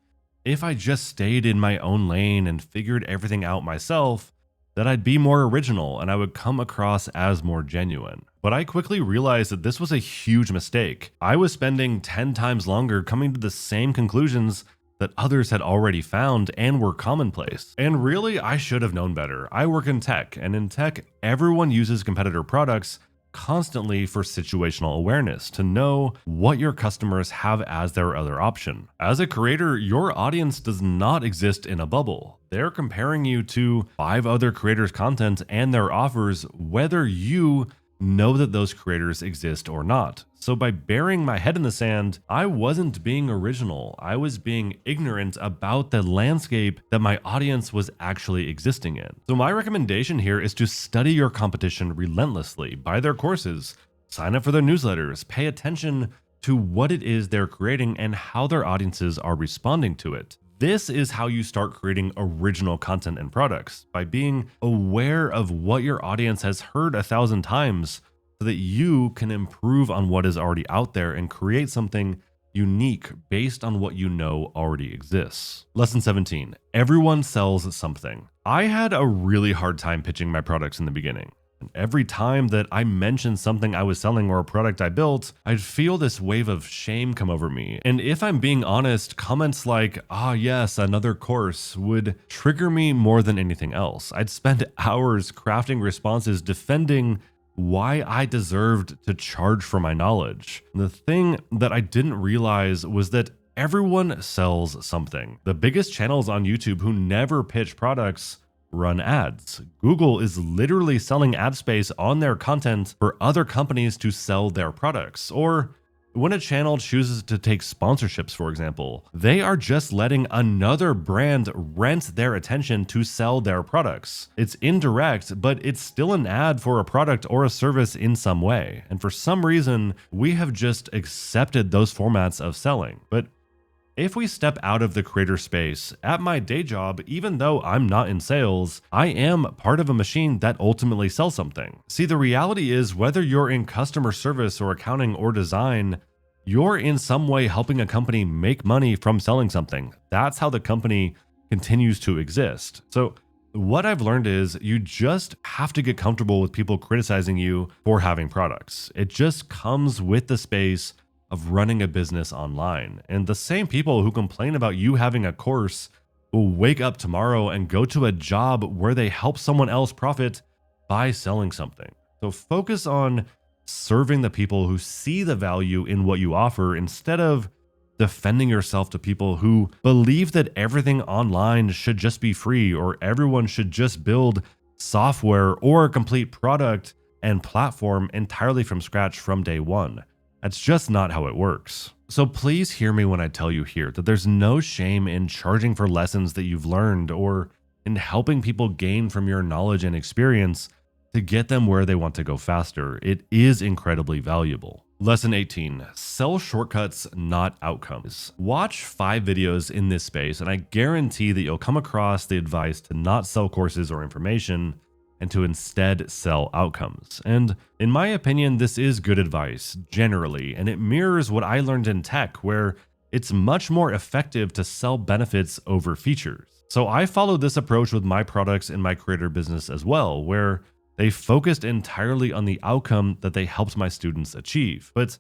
if I just stayed in my own lane and figured everything out myself, that I'd be more original and I would come across as more genuine. But I quickly realized that this was a huge mistake. I was spending 10 times longer coming to the same conclusions that others had already found and were commonplace. And really, I should have known better. I work in tech, and in tech, everyone uses competitor products constantly for situational awareness to know what your customers have as their other option. As a creator, your audience does not exist in a bubble. They're comparing you to 5 other creators' content and their offers, whether you know that those creators exist or not. So by burying my head in the sand, I wasn't being original. I was being ignorant about the landscape that my audience was actually existing in. So my recommendation here is to study your competition relentlessly, buy their courses, sign up for their newsletters, pay attention to what it is they're creating and how their audiences are responding to it. This is how you start creating original content and products, by being aware of what your audience has heard 1,000 times so that you can improve on what is already out there and create something unique based on what you know already exists. Lesson 17, everyone sells something. I had a really hard time pitching my products in the beginning. Every time that I mentioned something I was selling or a product I built, I'd feel this wave of shame come over me. And if I'm being honest, comments like, yes, another course would trigger me more than anything else. I'd spend hours crafting responses defending why I deserved to charge for my knowledge. The thing that I didn't realize was that everyone sells something. The biggest channels on YouTube who never pitch products run ads. Google is literally selling ad space on their content for other companies to sell their products. Or when a channel chooses to take sponsorships, for example, they are just letting another brand rent their attention to sell their products. It's indirect, but it's still an ad for a product or a service in some way. And for some reason, we have just accepted those formats of selling. But if we step out of the creator space, at my day job, even though I'm not in sales, I am part of a machine that ultimately sells something. See, the reality is whether you're in customer service or accounting or design, you're in some way helping a company make money from selling something. That's how the company continues to exist. So what I've learned is you just have to get comfortable with people criticizing you for having products. It just comes with the space of running a business online. And the same people who complain about you having a course will wake up tomorrow and go to a job where they help someone else profit by selling something. So focus on serving the people who see the value in what you offer instead of defending yourself to people who believe that everything online should just be free or everyone should just build software or a complete product and platform entirely from scratch from day one. That's just not how it works. So please hear me when I tell you here that there's no shame in charging for lessons that you've learned or in helping people gain from your knowledge and experience to get them where they want to go faster. It is incredibly valuable. Lesson 18, sell shortcuts, not outcomes. Watch 5 videos in this space, and I guarantee that you'll come across the advice to not sell courses or information and to instead sell outcomes. And in my opinion, this is good advice generally, and it mirrors what I learned in tech, where it's much more effective to sell benefits over features. So I followed this approach with my products in my creator business as well, where they focused entirely on the outcome that they helped my students achieve. But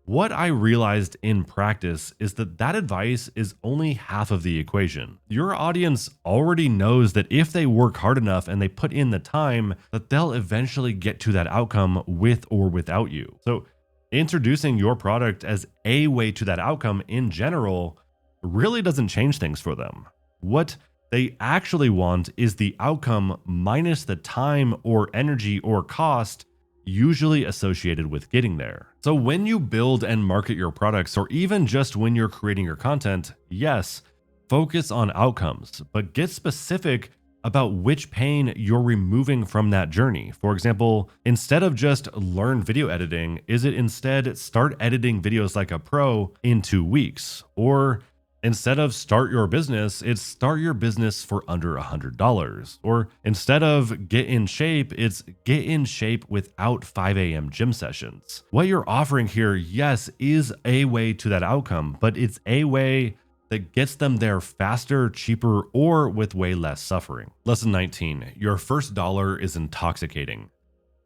what I realized in practice is that that advice is only half of the equation. Your audience already knows that if they work hard enough and they put in the time, that they'll eventually get to that outcome with or without you. So introducing your product as a way to that outcome in general really doesn't change things for them. What they actually want is the outcome minus the time or energy or cost usually associated with getting there. So when you build and market your products, or even just when you're creating your content, yes, focus on outcomes, but get specific about which pain you're removing from that journey. For example, instead of just learn video editing, is it instead start editing videos like a pro in 2 weeks? Or instead of start your business, it's start your business for under $100. Or instead of get in shape, it's get in shape without 5 a.m. gym sessions. What you're offering here, yes, is a way to that outcome, but it's a way that gets them there faster, cheaper, or with way less suffering. Lesson 19, your first dollar is intoxicating.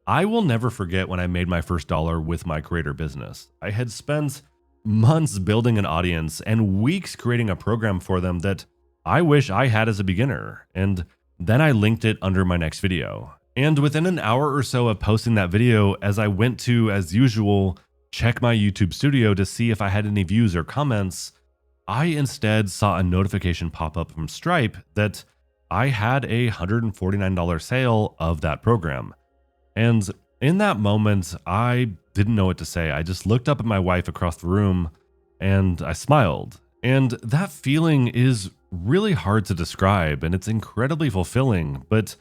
I will never forget when I made my first dollar with my creator business. I had spent months building an audience and weeks creating a program for them that I wish I had as a beginner. And then I linked it under my next video. And within an hour or so of posting that video, as I went to, as usual, check my YouTube studio to see if I had any views or comments, I instead saw a notification pop up from Stripe that I had a $149 sale of that program. And in that moment, I didn't know what to say. I just looked up at my wife across the room and I smiled. And that feeling is really hard to describe, and it's incredibly fulfilling. But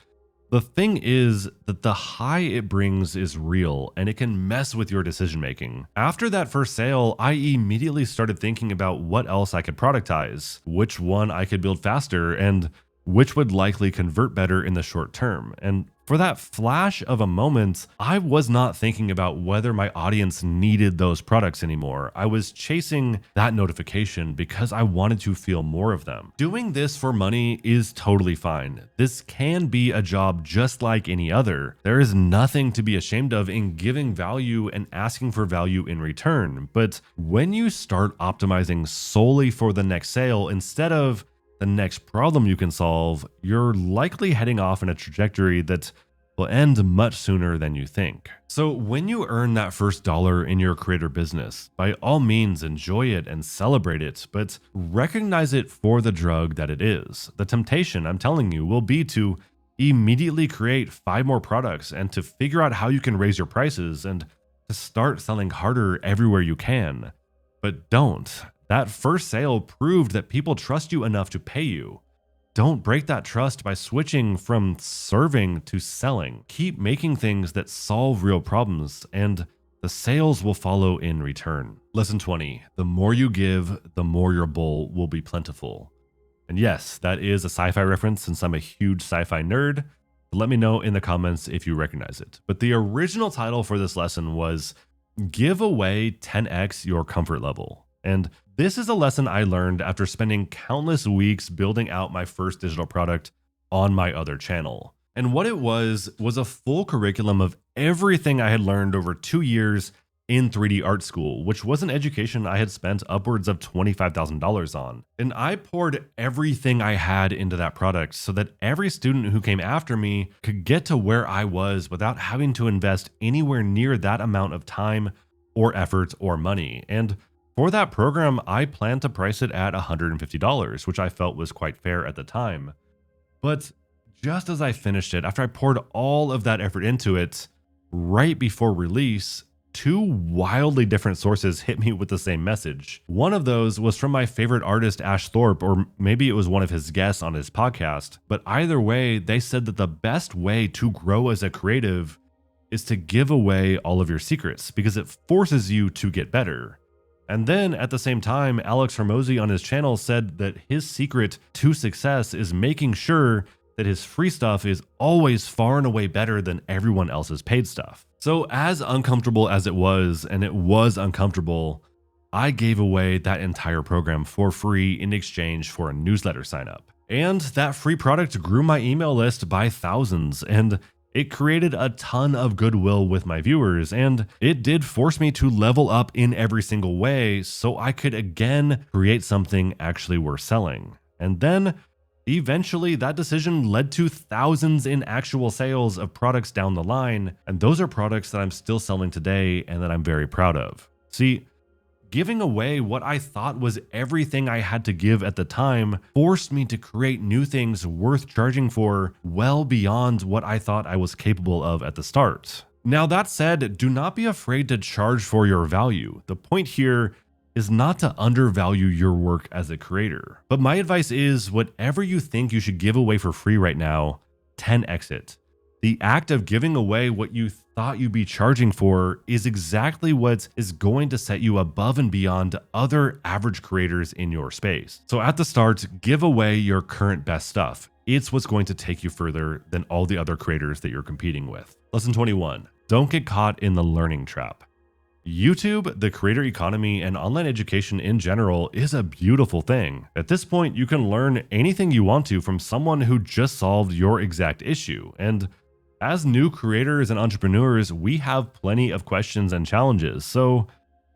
the thing is that the high it brings is real, and it can mess with your decision making. After that first sale, I immediately started thinking about what else I could productize, which one I could build faster, and which would likely convert better in the short term. And for that flash of a moment, I was not thinking about whether my audience needed those products anymore. I was chasing that notification because I wanted to feel more of them. Doing this for money is totally fine. This can be a job just like any other. There is nothing to be ashamed of in giving value and asking for value in return. But when you start optimizing solely for the next sale instead of the next problem you can solve, you're likely heading off in a trajectory that will end much sooner than you think. So when you earn that first dollar in your creator business, by all means enjoy it and celebrate it, but recognize it for the drug that it is. The temptation, I'm telling you, will be to immediately create 5 more products and to figure out how you can raise your prices and to start selling harder everywhere you can. But don't. That first sale proved that people trust you enough to pay you. Don't break that trust by switching from serving to selling. Keep making things that solve real problems, and the sales will follow in return. Lesson 20, the more you give, the more your bowl will be plentiful. And yes, that is a sci-fi reference since I'm a huge sci-fi nerd. Let me know in the comments if you recognize it. But the original title for this lesson was Give Away 10x Your Comfort Level. And this is a lesson I learned after spending countless weeks building out my first digital product on my other channel. And what it was a full curriculum of everything I had learned over 2 years in 3D art school, which was an education I had spent upwards of $25,000 on. And I poured everything I had into that product so that every student who came after me could get to where I was without having to invest anywhere near that amount of time or effort or money. And for that program, I planned to price it at $150, which I felt was quite fair at the time. But just as I finished it, after I poured all of that effort into it, right before release, 2 wildly different sources hit me with the same message. One of those was from my favorite artist, Ash Thorpe, or maybe it was one of his guests on his podcast. But either way, they said that the best way to grow as a creative is to give away all of your secrets because it forces you to get better. And then at the same time, Alex Hormozy on his channel said that his secret to success is making sure that his free stuff is always far and away better than everyone else's paid stuff. So as uncomfortable as it was, and it was uncomfortable, I gave away that entire program for free in exchange for a newsletter sign up. And that free product grew my email list by thousands, and it created a ton of goodwill with my viewers, and it did force me to level up in every single way so I could again create something actually worth selling. And then eventually that decision led to thousands in actual sales of products down the line, and those are products that I'm still selling today and that I'm very proud of. See, giving away what I thought was everything I had to give at the time forced me to create new things worth charging for well beyond what I thought I was capable of at the start. Now that said, do not be afraid to charge for your value. The point here is not to undervalue your work as a creator. But my advice is whatever you think you should give away for free right now, 10x it. The act of giving away what you thought you'd be charging for is exactly what is going to set you above and beyond other average creators in your space. So at the start, give away your current best stuff. It's what's going to take you further than all the other creators that you're competing with. Lesson 21, don't get caught in the learning trap. YouTube, the creator economy, and online education in general is a beautiful thing. At this point, you can learn anything you want to from someone who just solved your exact issue. And as new creators and entrepreneurs, we have plenty of questions and challenges, so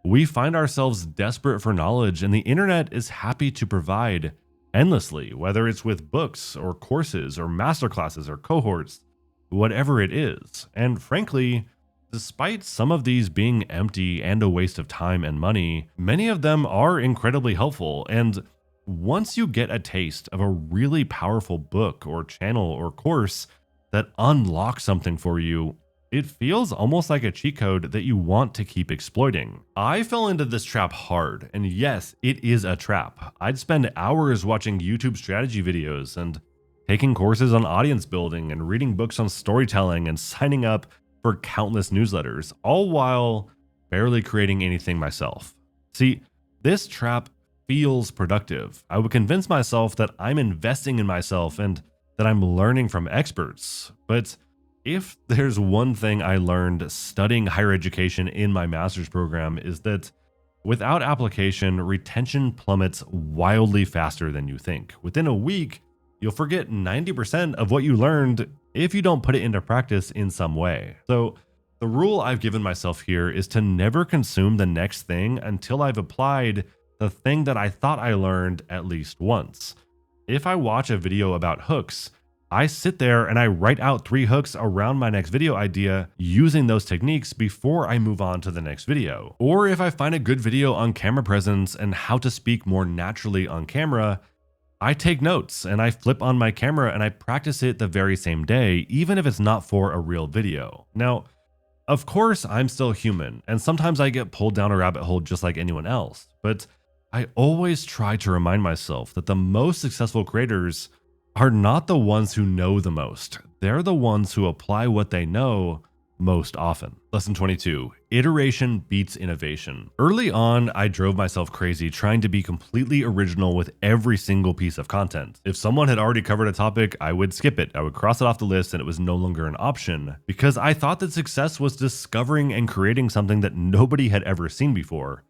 we find ourselves desperate for knowledge, and the internet is happy to provide endlessly, whether it's with books or courses or masterclasses or cohorts, whatever it is. And frankly, despite some of these being empty and a waste of time and money, many of them are incredibly helpful. And once you get a taste of a really powerful book or channel or course that unlocks something for you, it feels almost like a cheat code that you want to keep exploiting. I fell into this trap hard, and yes, it is a trap. I'd spend hours watching YouTube strategy videos and taking courses on audience building and reading books on storytelling and signing up for countless newsletters, all while barely creating anything myself. See, this trap feels productive. I would convince myself that I'm investing in myself and that I'm learning from experts. But if there's one thing I learned studying higher education in my master's program is that without application, retention plummets wildly faster than you think. Within a week, you'll forget 90% of what you learned if you don't put it into practice in some way. So the rule I've given myself here is to never consume the next thing until I've applied the thing that I thought I learned at least once. If I watch a video about hooks, I sit there and I write out 3 hooks around my next video idea using those techniques before I move on to the next video. Or if I find a good video on camera presence and how to speak more naturally on camera, I take notes and I flip on my camera and I practice it the very same day, even if it's not for a real video. Now, of course, I'm still human, and sometimes I get pulled down a rabbit hole just like anyone else, but I always try to remind myself that the most successful creators are not the ones who know the most. They're the ones who apply what they know most often. Lesson 22, iteration beats innovation. Early on, I drove myself crazy trying to be completely original with every single piece of content. If someone had already covered a topic, I would skip it. I would cross it off the list and it was no longer an option because I thought that success was discovering and creating something that nobody had ever seen before,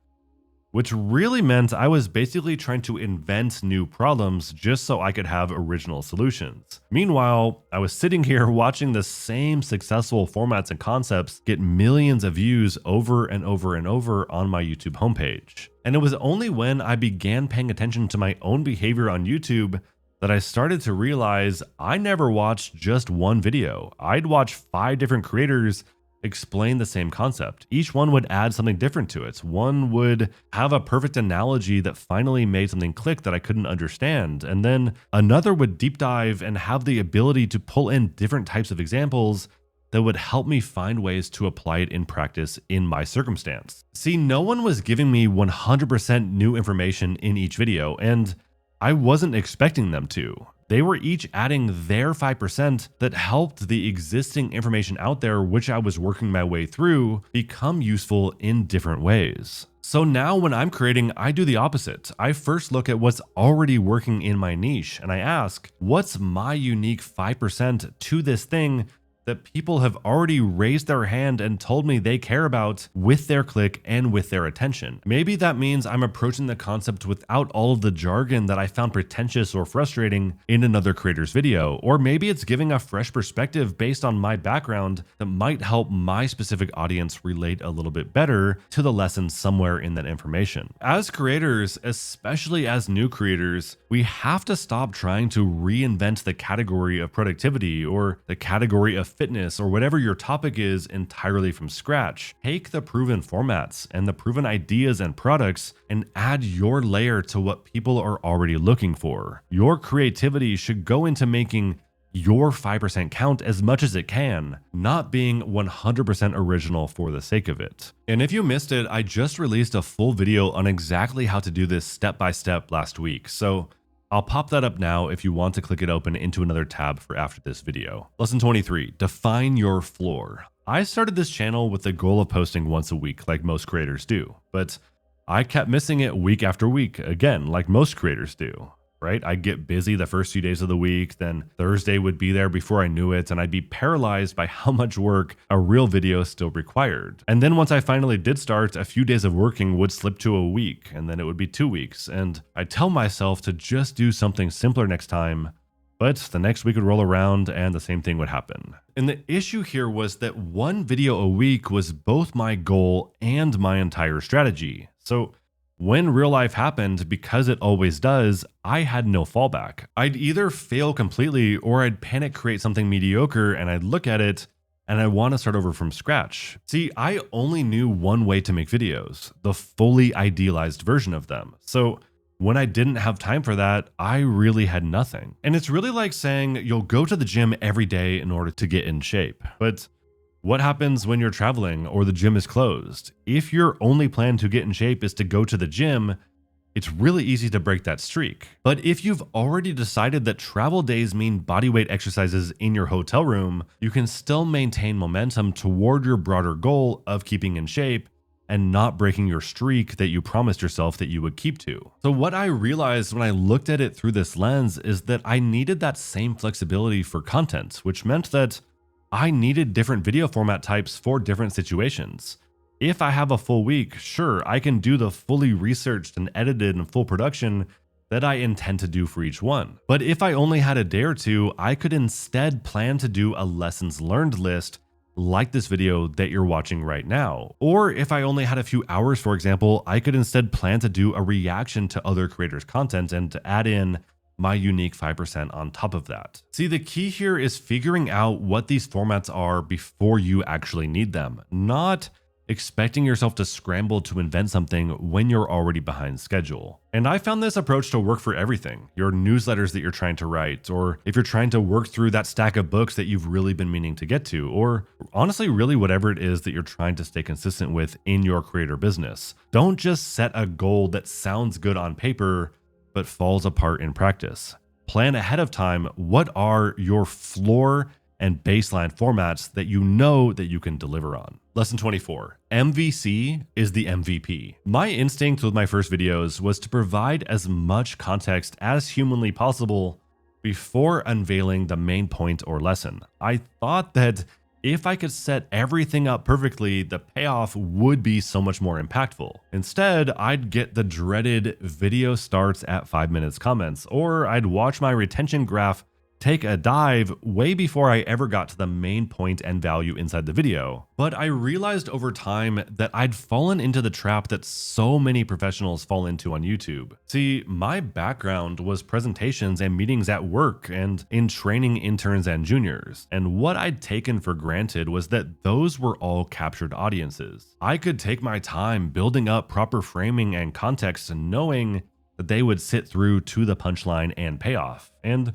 which really meant I was basically trying to invent new problems just so I could have original solutions. Meanwhile, I was sitting here watching the same successful formats and concepts get millions of views over and over and over on my YouTube homepage. And it was only when I began paying attention to my own behavior on YouTube that I started to realize I never watched just one video. I'd watch 5 different creators explain the same concept. Each one would add something different to it. One would have a perfect analogy that finally made something click that I couldn't understand. And then another would deep dive and have the ability to pull in different types of examples that would help me find ways to apply it in practice in my circumstance. See, no one was giving me 100% new information in each video, and I wasn't expecting them to. They were each adding their 5% that helped the existing information out there, which I was working my way through, become useful in different ways. So now when I'm creating, I do the opposite. I first look at what's already working in my niche and I ask, what's my unique 5% to this thing that people have already raised their hand and told me they care about with their click and with their attention. Maybe that means I'm approaching the concept without all of the jargon that I found pretentious or frustrating in another creator's video. Or maybe it's giving a fresh perspective based on my background that might help my specific audience relate a little bit better to the lesson somewhere in that information. As creators, especially as new creators, we have to stop trying to reinvent the category of productivity or the category of fitness or whatever your topic is entirely from scratch. Take the proven formats and the proven ideas and products and add your layer to what people are already looking for. Your creativity should go into making your 5% count as much as it can, not being 100% original for the sake of it. And if you missed it, I just released a full video on exactly how to do this step by step last week. So I'll pop that up now if you want to click it open into another tab for after this video. Lesson 23, define your floor. I started this channel with the goal of posting once a week like most creators do, but I kept missing it week after week, again, like most creators do. Right? I'd get busy the first few days of the week, then Thursday would be there before I knew it, and I'd be paralyzed by how much work a real video still required. And then once I finally did start, a few days of working would slip to a week, and then it would be 2 weeks, and I'd tell myself to just do something simpler next time, but the next week would roll around and the same thing would happen. And the issue here was that one video a week was both my goal and my entire strategy. So when real life happened, because it always does, I had no fallback. I'd either fail completely or I'd panic create something mediocre and I'd look at it and I want to start over from scratch. See, I only knew one way to make videos, the fully idealized version of them. So when I didn't have time for that, I really had nothing. And it's really like saying you'll go to the gym every day in order to get in shape. But what happens when you're traveling or the gym is closed? If your only plan to get in shape is to go to the gym, it's really easy to break that streak. But if you've already decided that travel days mean bodyweight exercises in your hotel room, you can still maintain momentum toward your broader goal of keeping in shape and not breaking your streak that you promised yourself that you would keep to. So what I realized when I looked at it through this lens is that I needed that same flexibility for content, which meant that I needed different video format types for different situations. If I have a full week, sure, I can do the fully researched and edited and full production that I intend to do for each one. But if I only had a day or two, I could instead plan to do a lessons learned list like this video that you're watching right now. Or if I only had a few hours, for example, I could instead plan to do a reaction to other creators' content and to add in my unique 5% on top of that. See, the key here is figuring out what these formats are before you actually need them, not expecting yourself to scramble to invent something when you're already behind schedule. And I found this approach to work for everything. Your newsletters that you're trying to write, or if you're trying to work through that stack of books that you've really been meaning to get to, or honestly, really whatever it is that you're trying to stay consistent with in your creator business. Don't just set a goal that sounds good on paper, but falls apart in practice. Plan ahead of time what are your floor and baseline formats that you know that you can deliver on. Lesson 24, MVC is the MVP. My instinct with my first videos was to provide as much context as humanly possible before unveiling the main point or lesson. I thought that if I could set everything up perfectly, the payoff would be so much more impactful. Instead, I'd get the dreaded video starts at 5 minutes comments, or I'd watch my retention graph take a dive way before I ever got to the main point and value inside the video. But I realized over time that I'd fallen into the trap that so many professionals fall into on YouTube. See, my background was presentations and meetings at work and in training interns and juniors. And what I'd taken for granted was that those were all captured audiences. I could take my time building up proper framing and context and knowing that they would sit through to the punchline and payoff. And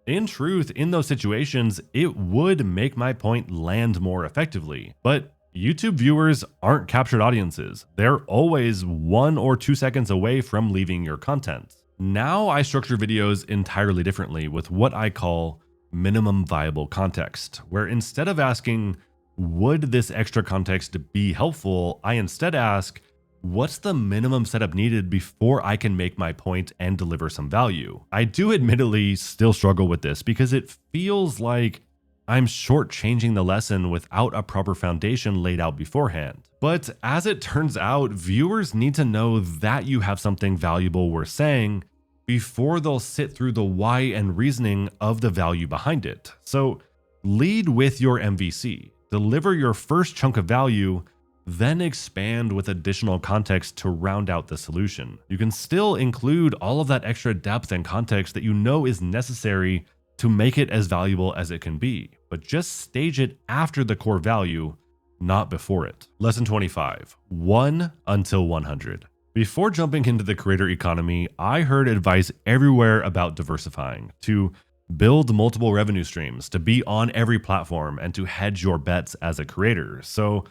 in truth, in those situations, it would make my point land more effectively. But YouTube viewers aren't captured audiences. They're always 1 or 2 seconds away from leaving your content. Now I structure videos entirely differently with what I call minimum viable context, where instead of asking, would this extra context be helpful, I instead ask, what's the minimum setup needed before I can make my point and deliver some value? I do admittedly still struggle with this because it feels like I'm shortchanging the lesson without a proper foundation laid out beforehand. But as it turns out, viewers need to know that you have something valuable worth saying before they'll sit through the why and reasoning of the value behind it. So lead with your MVC, deliver your first chunk of value, then expand with additional context to round out the solution. You can still include all of that extra depth and context that you know is necessary to make it as valuable as it can be, but just stage it after the core value, not before it. Lesson 25, 1 until 100. Before jumping into the creator economy, I heard advice everywhere about diversifying, to build multiple revenue streams, to be on every platform, and to hedge your bets as a creator. So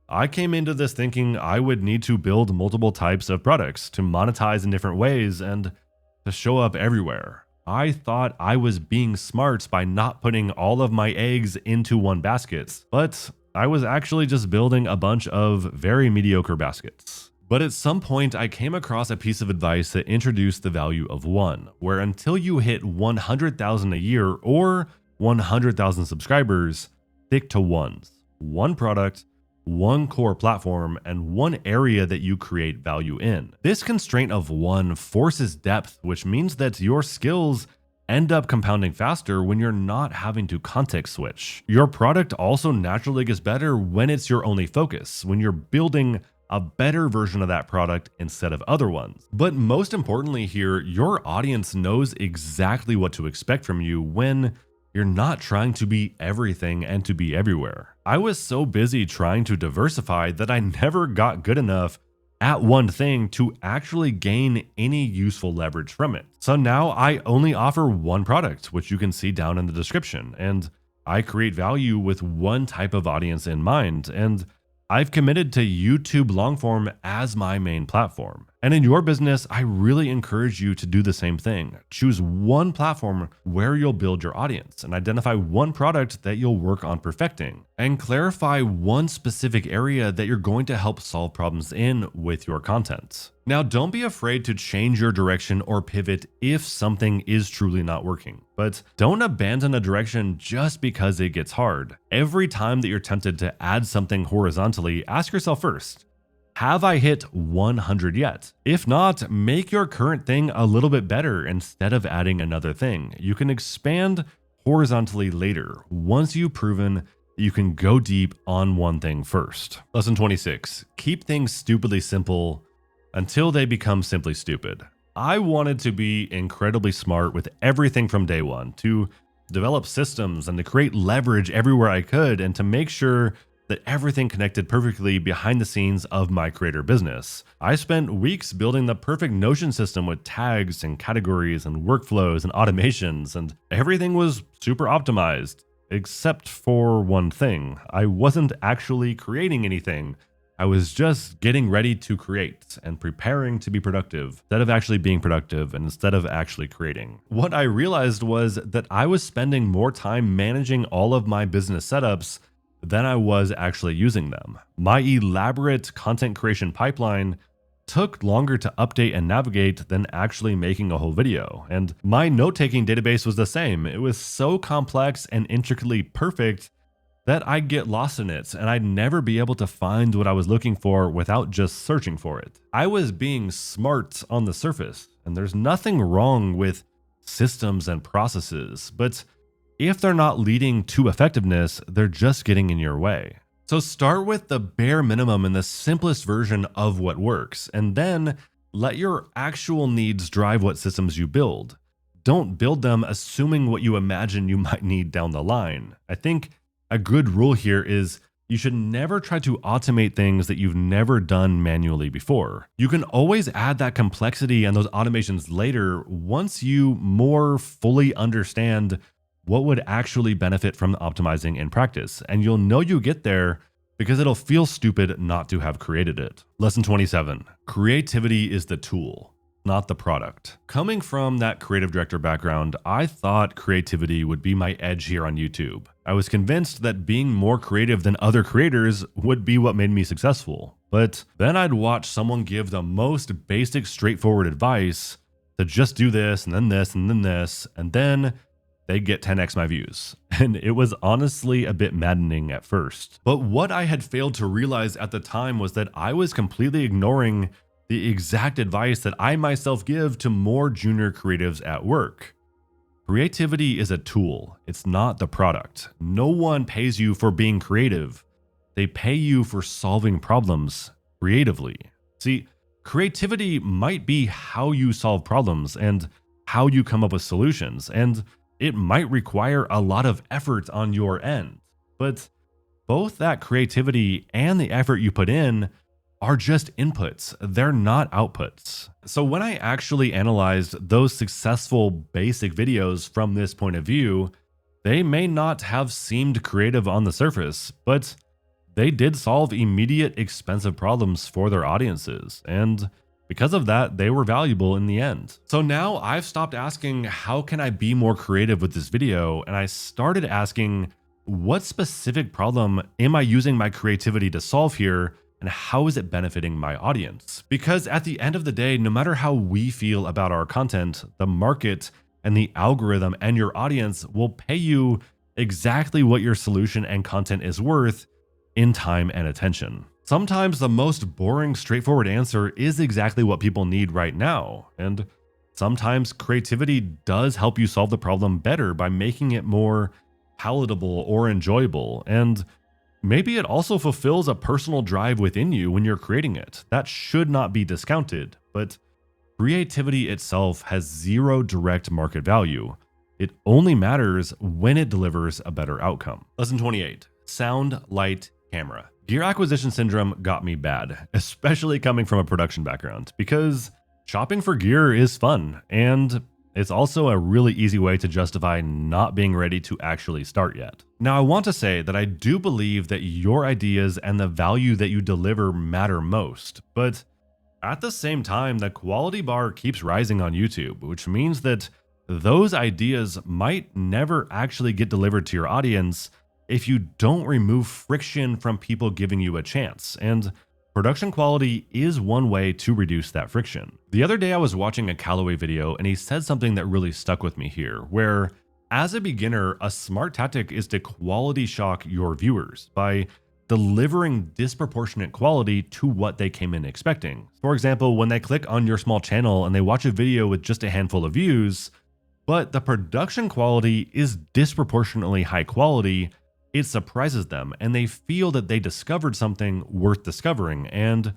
I came into this thinking I would need to build multiple types of products to monetize in different ways and to show up everywhere. I thought I was being smart by not putting all of my eggs into one basket, but I was actually just building a bunch of very mediocre baskets. But at some point, I came across a piece of advice that introduced the value of 1, where until you hit 100,000 a year or 100,000 subscribers, stick to ones. One product, one core platform, and one area that you create value in. This constraint of 1 forces depth, which means that your skills end up compounding faster when you're not having to context switch. Your product also naturally gets better when it's your only focus, when you're building a better version of that product instead of other ones. But most importantly here, your audience knows exactly what to expect from you when you're not trying to be everything and to be everywhere. I was so busy trying to diversify that I never got good enough at one thing to actually gain any useful leverage from it. So now I only offer one product, which you can see down in the description, and I create value with one type of audience in mind, and I've committed to YouTube longform as my main platform. And in your business, I really encourage you to do the same thing. Choose one platform where you'll build your audience and identify one product that you'll work on perfecting, and clarify one specific area that you're going to help solve problems in with your content. Now, don't be afraid to change your direction or pivot if something is truly not working, but don't abandon a direction just because it gets hard. Every time that you're tempted to add something horizontally, ask yourself first, have I hit 100 yet? If not, make your current thing a little bit better instead of adding another thing. You can expand horizontally later once you've proven that you can go deep on one thing first. Lesson 26, keep things stupidly simple until they become simply stupid. I wanted to be incredibly smart with everything from day one, to develop systems and to create leverage everywhere I could, and to make sure that everything connected perfectly behind the scenes of my creator business. I spent weeks building the perfect Notion system with tags and categories and workflows and automations, and everything was super optimized, except for one thing. I wasn't actually creating anything. I was just getting ready to create and preparing to be productive instead of actually being productive and instead of actually creating. What I realized was that I was spending more time managing all of my business setups than I was actually using them. My elaborate content creation pipeline took longer to update and navigate than actually making a whole video. And my note-taking database was the same. It was so complex and intricately perfect that I'd get lost in it and I'd never be able to find what I was looking for without just searching for it. I was being smart on the surface, and there's nothing wrong with systems and processes, but if they're not leading to effectiveness, they're just getting in your way. So start with the bare minimum and the simplest version of what works, and then let your actual needs drive what systems you build. Don't build them assuming what you imagine you might need down the line. I think a good rule here is you should never try to automate things that you've never done manually before. You can always add that complexity and those automations later once you more fully understand what would actually benefit from optimizing in practice. And you'll know you get there because it'll feel stupid not to have created it. Lesson 27, creativity is the tool, not the product. Coming from that creative director background, I thought creativity would be my edge here on YouTube. I was convinced that being more creative than other creators would be what made me successful. But then I'd watch someone give the most basic, straightforward advice to just do this and then this and then this, and then they'd get 10x my views. And it was honestly a bit maddening at first. But what I had failed to realize at the time was that I was completely ignoring the exact advice that I myself give to more junior creatives at work. Creativity is a tool, it's not the product. No one pays you for being creative. They pay you for solving problems creatively. See, creativity might be how you solve problems and how you come up with solutions, and it might require a lot of effort on your end. But both that creativity and the effort you put in are just inputs. They're not outputs. So when I actually analyzed those successful basic videos from this point of view, they may not have seemed creative on the surface, but they did solve immediate expensive problems for their audiences. And because of that, they were valuable in the end. So now I've stopped asking, how can I be more creative with this video? And I started asking, what specific problem am I using my creativity to solve here? And how is it benefiting my audience? Because at the end of the day, no matter how we feel about our content, the market and the algorithm and your audience will pay you exactly what your solution and content is worth in time and attention. Sometimes the most boring, straightforward answer is exactly what people need right now. And sometimes creativity does help you solve the problem better by making it more palatable or enjoyable. And maybe it also fulfills a personal drive within you when you're creating it. That should not be discounted, but creativity itself has zero direct market value. It only matters when it delivers a better outcome. Lesson 28, sound, light, camera. Gear acquisition syndrome got me bad, especially coming from a production background, because shopping for gear is fun, and it's also a really easy way to justify not being ready to actually start yet. Now, I want to say that I do believe that your ideas and the value that you deliver matter most, but at the same time, the quality bar keeps rising on YouTube, which means that those ideas might never actually get delivered to your audience if you don't remove friction from people giving you a chance. And production quality is one way to reduce that friction. The other day I was watching a Callaway video and he said something that really stuck with me here, where as a beginner, a smart tactic is to quality shock your viewers by delivering disproportionate quality to what they came in expecting. For example, when they click on your small channel and they watch a video with just a handful of views, but the production quality is disproportionately high quality, it surprises them and they feel that they discovered something worth discovering, and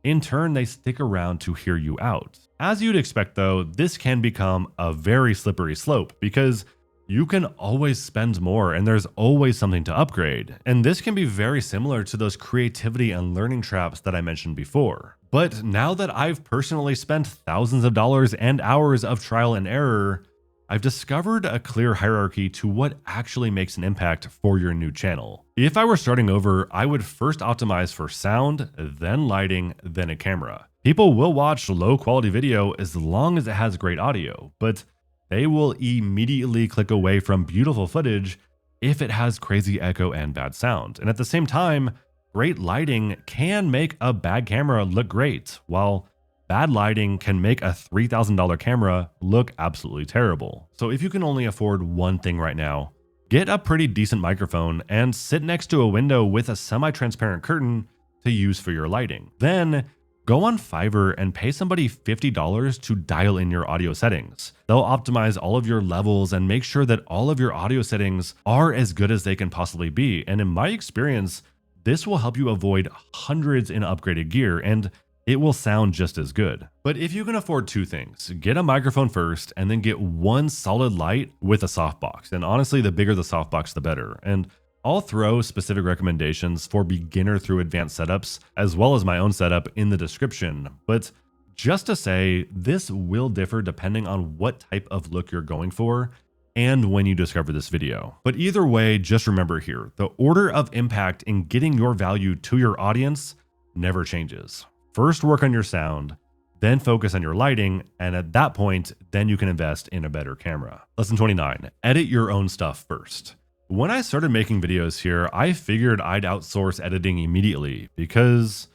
in turn they stick around to hear you out. As you'd expect though, this can become a very slippery slope because you can always spend more and there's always something to upgrade. And this can be very similar to those creativity and learning traps that I mentioned before. But now that I've personally spent thousands of dollars and hours of trial and error, I've discovered a clear hierarchy to what actually makes an impact for your new channel. If I were starting over, I would first optimize for sound, then lighting, then a camera. People will watch low quality video as long as it has great audio, but they will immediately click away from beautiful footage if it has crazy echo and bad sound. And at the same time, great lighting can make a bad camera look great, while bad lighting can make a $3,000 camera look absolutely terrible. So if you can only afford one thing right now, get a pretty decent microphone and sit next to a window with a semi-transparent curtain to use for your lighting. Then go on Fiverr and pay somebody $50 to dial in your audio settings. They'll optimize all of your levels and make sure that all of your audio settings are as good as they can possibly be. And in my experience, this will help you avoid hundreds in upgraded gear, and it will sound just as good. But if you can afford two things, get a microphone first and then get one solid light with a softbox. And honestly, the bigger the softbox, the better. And I'll throw specific recommendations for beginner through advanced setups, as well as my own setup in the description. But just to say, this will differ depending on what type of look you're going for and when you discover this video. But either way, just remember here, the order of impact in getting your value to your audience never changes. First, work on your sound, then focus on your lighting, and at that point, then you can invest in a better camera. Lesson 29, edit your own stuff first. When I started making videos here, I figured I'd outsource editing immediately because,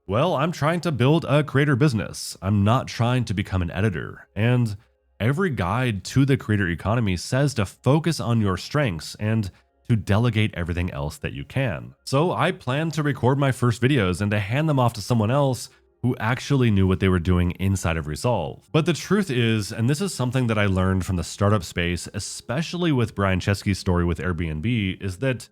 well, I'm trying to build a creator business. I'm not trying to become an editor. And every guide to the creator economy says to focus on your strengths and to delegate everything else that you can. So I plan to record my first videos and to hand them off to someone else who actually knew what they were doing inside of Resolve. But the truth is, and this is something that I learned from the startup space, especially with Brian Chesky's story with Airbnb, is that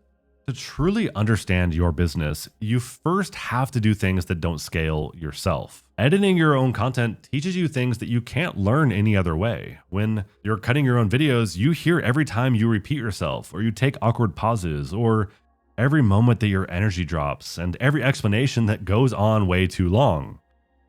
to truly understand your business, you first have to do things that don't scale yourself. Editing your own content teaches you things that you can't learn any other way. When you're cutting your own videos, you hear every time you repeat yourself, or you take awkward pauses, or every moment that your energy drops, and every explanation that goes on way too long.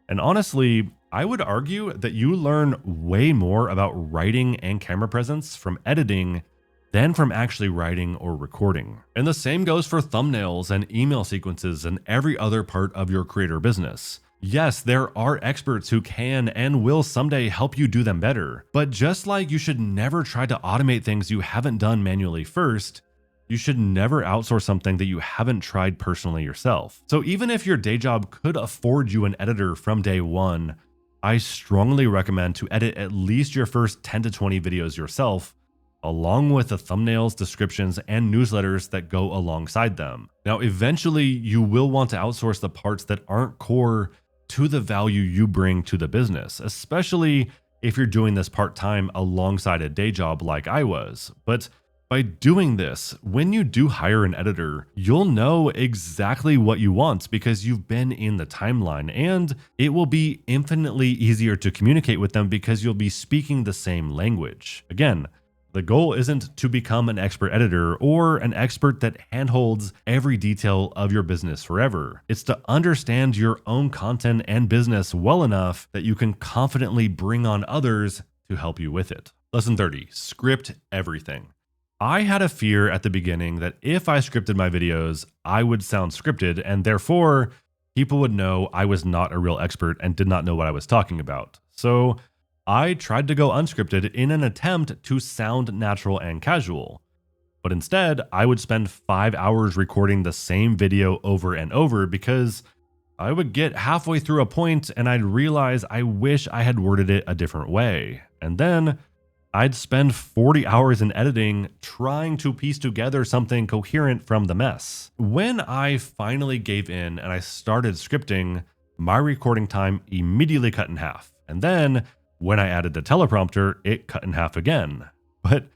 And honestly, I would argue that you learn way more about writing and camera presence from editing than from actually writing or recording. And the same goes for thumbnails and email sequences and every other part of your creator business. Yes, there are experts who can and will someday help you do them better. But just like you should never try to automate things you haven't done manually first, you should never outsource something that you haven't tried personally yourself. So even if your day job could afford you an editor from day one, I strongly recommend to edit at least your first 10 to 20 videos yourself, along with the thumbnails, descriptions, and newsletters that go alongside them. Now, eventually you will want to outsource the parts that aren't core to the value you bring to the business, especially if you're doing this part-time alongside a day job like I was. But by doing this, when you do hire an editor, you'll know exactly what you want because you've been in the timeline, and it will be infinitely easier to communicate with them because you'll be speaking the same language. Again, the goal isn't to become an expert editor or an expert that handholds every detail of your business forever. It's to understand your own content and business well enough that you can confidently bring on others to help you with it. Lesson 30, script everything. I had a fear at the beginning that if I scripted my videos, I would sound scripted, and therefore people would know I was not a real expert and did not know what I was talking about. So I tried to go unscripted in an attempt to sound natural and casual. But instead, I would spend 5 hours recording the same video over and over because I would get halfway through a point and I'd realize I wish I had worded it a different way. And then I'd spend 40 hours in editing trying to piece together something coherent from the mess. When I finally gave in and I started scripting, my recording time immediately cut in half. And then when I added the teleprompter, it cut in half again. But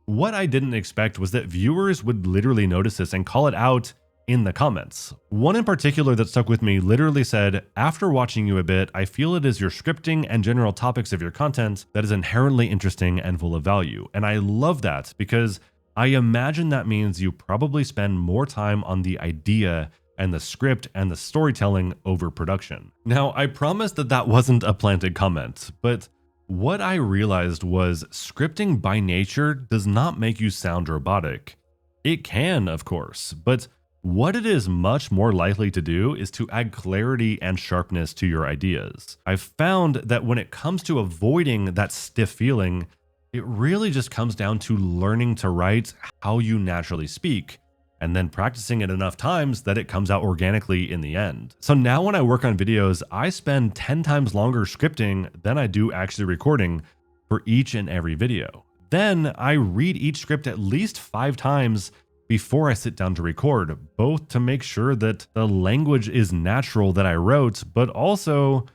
what I didn't expect was that viewers would literally notice this and call it out in the comments. One in particular that stuck with me literally said, "After watching you a bit, I feel it is your scripting and general topics of your content that is inherently interesting and full of value." And I love that because I imagine that means you probably spend more time on the idea and the script and the storytelling over production. Now, I promise that that wasn't a planted comment, but what I realized was scripting by nature does not make you sound robotic. It can, of course, but what it is much more likely to do is to add clarity and sharpness to your ideas. I've found that when it comes to avoiding that stiff feeling, it really just comes down to learning to write how you naturally speak, and then practicing it enough times that it comes out organically in the end. So now when I work on videos, I spend 10 times longer scripting than I do actually recording for each and every video. Then I read each script at least 5 times before I sit down to record, both to make sure that the language is natural that I wrote, but also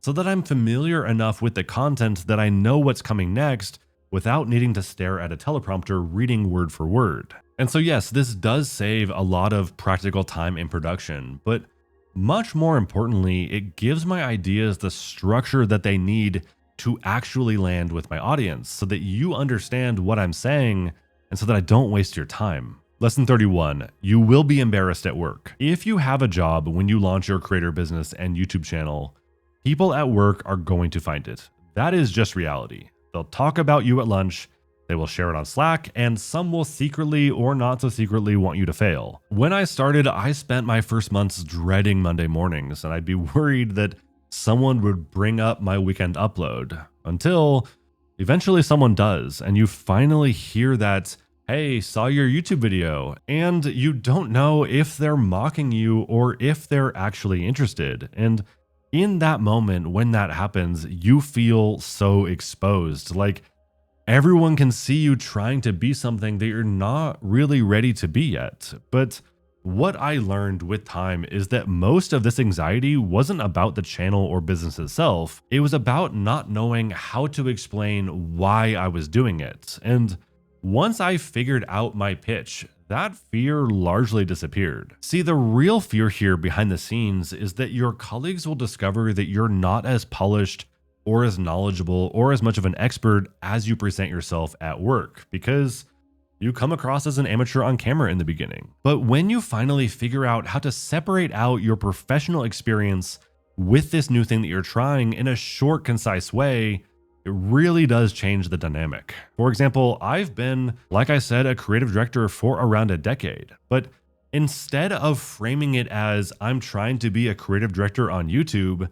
so that I'm familiar enough with the content that I know what's coming next without needing to stare at a teleprompter reading word for word. And so yes, this does save a lot of practical time in production, but much more importantly, it gives my ideas the structure that they need to actually land with my audience so that you understand what I'm saying and so that I don't waste your time. Lesson 31, you will be embarrassed at work. If you have a job when you launch your creator business and YouTube channel, people at work are going to find it. That is just reality. They'll talk about you at lunch, they will share it on Slack, and some will secretly or not so secretly want you to fail. When I started, I spent my first months dreading Monday mornings, and I'd be worried that someone would bring up my weekend upload until eventually someone does, and you finally hear that, hey, saw your YouTube video, and you don't know if they're mocking you or if they're actually interested. And in that moment, when that happens, you feel so exposed. Like everyone can see you trying to be something that you're not really ready to be yet. But what I learned with time is that most of this anxiety wasn't about the channel or business itself. It was about not knowing how to explain why I was doing it. And once I figured out my pitch, that fear largely disappeared. See, the real fear here behind the scenes is that your colleagues will discover that you're not as polished or as knowledgeable or as much of an expert as you present yourself at work, because you come across as an amateur on camera in the beginning. But when you finally figure out how to separate out your professional experience with this new thing that you're trying in a short, concise way, it really does change the dynamic. For example, I've been, like I said, a creative director for around a decade, but instead of framing it as I'm trying to be a creative director on YouTube,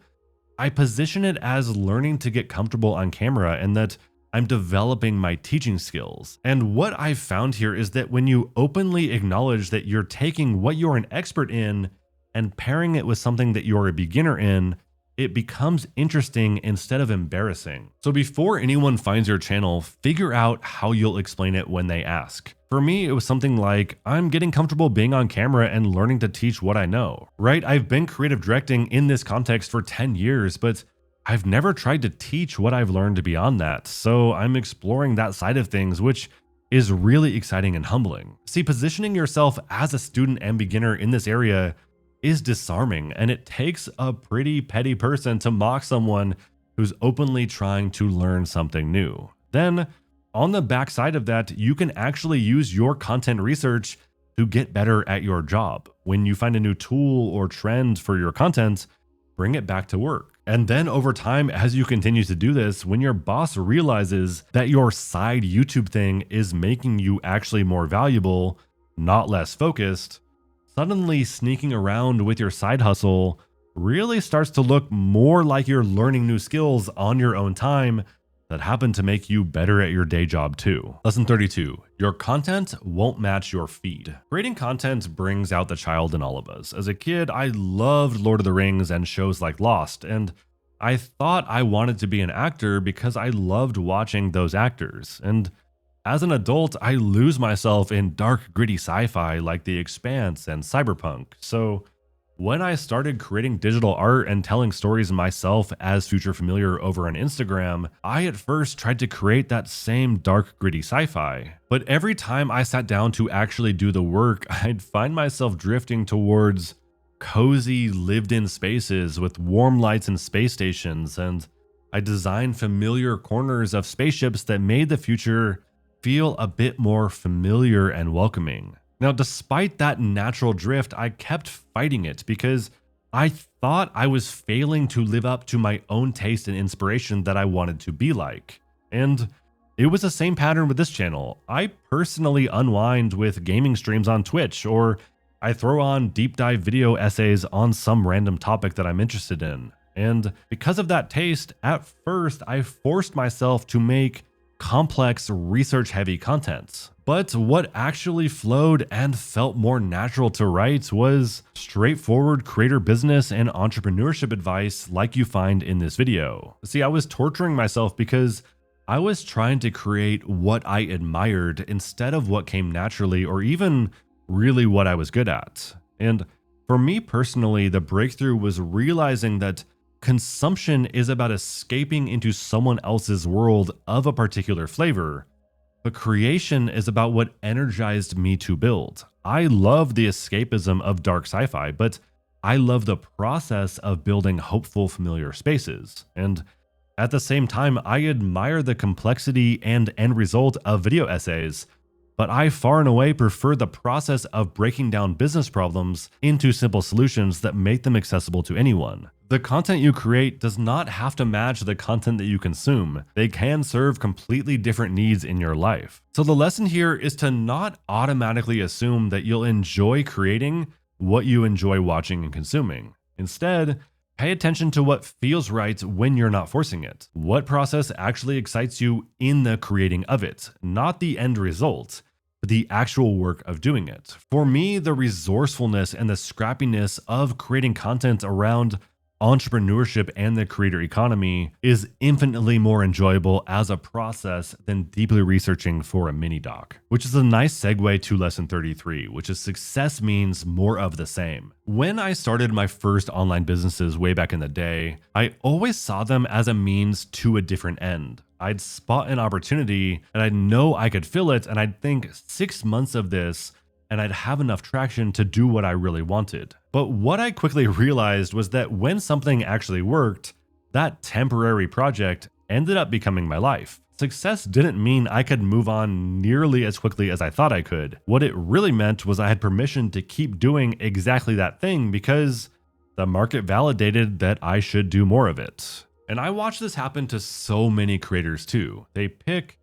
I position it as learning to get comfortable on camera and that I'm developing my teaching skills. And what I've found here is that when you openly acknowledge that you're taking what you're an expert in and pairing it with something that you're a beginner in, it becomes interesting instead of embarrassing. So before anyone finds your channel, figure out how you'll explain it when they ask. For me, it was something like, I'm getting comfortable being on camera and learning to teach what I know, right? I've been creative directing in this context for 10 years, but I've never tried to teach what I've learned beyond that. So I'm exploring that side of things, which is really exciting and humbling. See, positioning yourself as a student and beginner in this area is disarming, and it takes a pretty petty person to mock someone who's openly trying to learn something new. Then, on the backside of that, you can actually use your content research to get better at your job. When you find a new tool or trend for your content, bring it back to work. And then over time, as you continue to do this, when your boss realizes that your side YouTube thing is making you actually more valuable, not less focused, suddenly sneaking around with your side hustle really starts to look more like you're learning new skills on your own time that happen to make you better at your day job too. Lesson 32, your content won't match your feed. Creating content brings out the child in all of us. As a kid, I loved Lord of the Rings and shows like Lost, and I thought I wanted to be an actor because I loved watching those actors. And as an adult, I lose myself in dark, gritty sci-fi like The Expanse and Cyberpunk. So when I started creating digital art and telling stories myself as Future Familiar over on Instagram, I at first tried to create that same dark, gritty sci-fi. But every time I sat down to actually do the work, I'd find myself drifting towards cozy, lived-in spaces with warm lights and space stations, and I designed familiar corners of spaceships that made the future feel a bit more familiar and welcoming. Now, despite that natural drift, I kept fighting it because I thought I was failing to live up to my own taste and inspiration that I wanted to be like. And it was the same pattern with this channel. I personally unwind with gaming streams on Twitch, or I throw on deep dive video essays on some random topic that I'm interested in. And because of that taste, at first I forced myself to make complex, research-heavy content. But what actually flowed and felt more natural to write was straightforward creator business and entrepreneurship advice like you find in this video. See, I was torturing myself because I was trying to create what I admired instead of what came naturally or even really what I was good at. And for me personally, the breakthrough was realizing that consumption is about escaping into someone else's world of a particular flavor, but creation is about what energized me to build. I love the escapism of dark sci-fi, but I love the process of building hopeful, familiar spaces. And at the same time, I admire the complexity and end result of video essays, but I far and away prefer the process of breaking down business problems into simple solutions that make them accessible to anyone. The content you create does not have to match the content that you consume. They can serve completely different needs in your life. So the lesson here is to not automatically assume that you'll enjoy creating what you enjoy watching and consuming. Instead, Pay attention to what feels right when you're not forcing it. What process actually excites you in the creating of it, not the end result, but the actual work of doing it. For me, the resourcefulness and the scrappiness of creating content around entrepreneurship and the creator economy is infinitely more enjoyable as a process than deeply researching for a mini doc, which is a nice segue to lesson 33, which is success means more of the same. When I started my first online businesses way back in the day, I always saw them as a means to a different end. I'd spot an opportunity and I'd know I could fill it, and I'd think 6 months of this and I'd have enough traction to do what I really wanted. But what I quickly realized was that when something actually worked, that temporary project ended up becoming my life. Success didn't mean I could move on nearly as quickly as I thought I could. What it really meant was I had permission to keep doing exactly that thing because the market validated that I should do more of it. And I watch this happen to so many creators too. They pick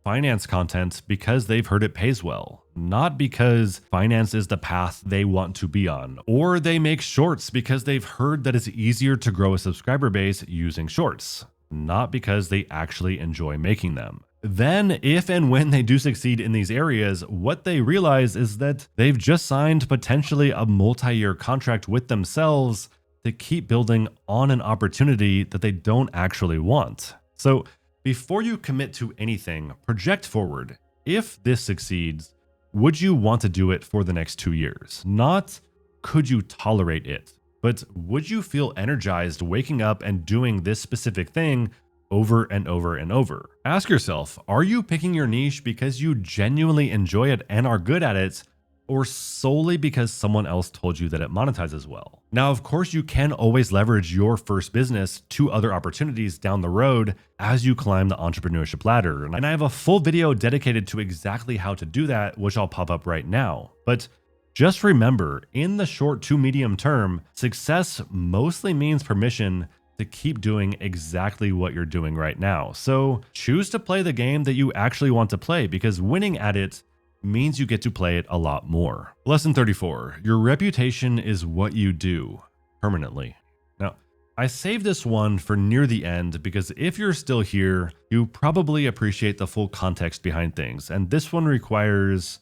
finance content because they've heard it pays well, not because finance is the path they want to be on. Or they make shorts because they've heard that it's easier to grow a subscriber base using shorts, not because they actually enjoy making them. Then, if and when they do succeed in these areas, what they realize is that they've just signed potentially a multi-year contract with themselves to keep building on an opportunity that they don't actually want. So, before you commit to anything, project forward. If this succeeds, would you want to do it for the next 2 years? Not could you tolerate it, but would you feel energized waking up and doing this specific thing over and over and over? Ask yourself, are you picking your niche because you genuinely enjoy it and are good at it, or solely because someone else told you that it monetizes well? Now, of course, you can always leverage your first business to other opportunities down the road as you climb the entrepreneurship ladder. And I have a full video dedicated to exactly how to do that, which I'll pop up right now. But just remember, in the short to medium term, success mostly means permission to keep doing exactly what you're doing right now. So choose to play the game that you actually want to play, because winning at it means you get to play it a lot more. Lesson 34, your reputation is what you do permanently. Now, I saved this one for near the end because if you're still here, you probably appreciate the full context behind things. And this one requires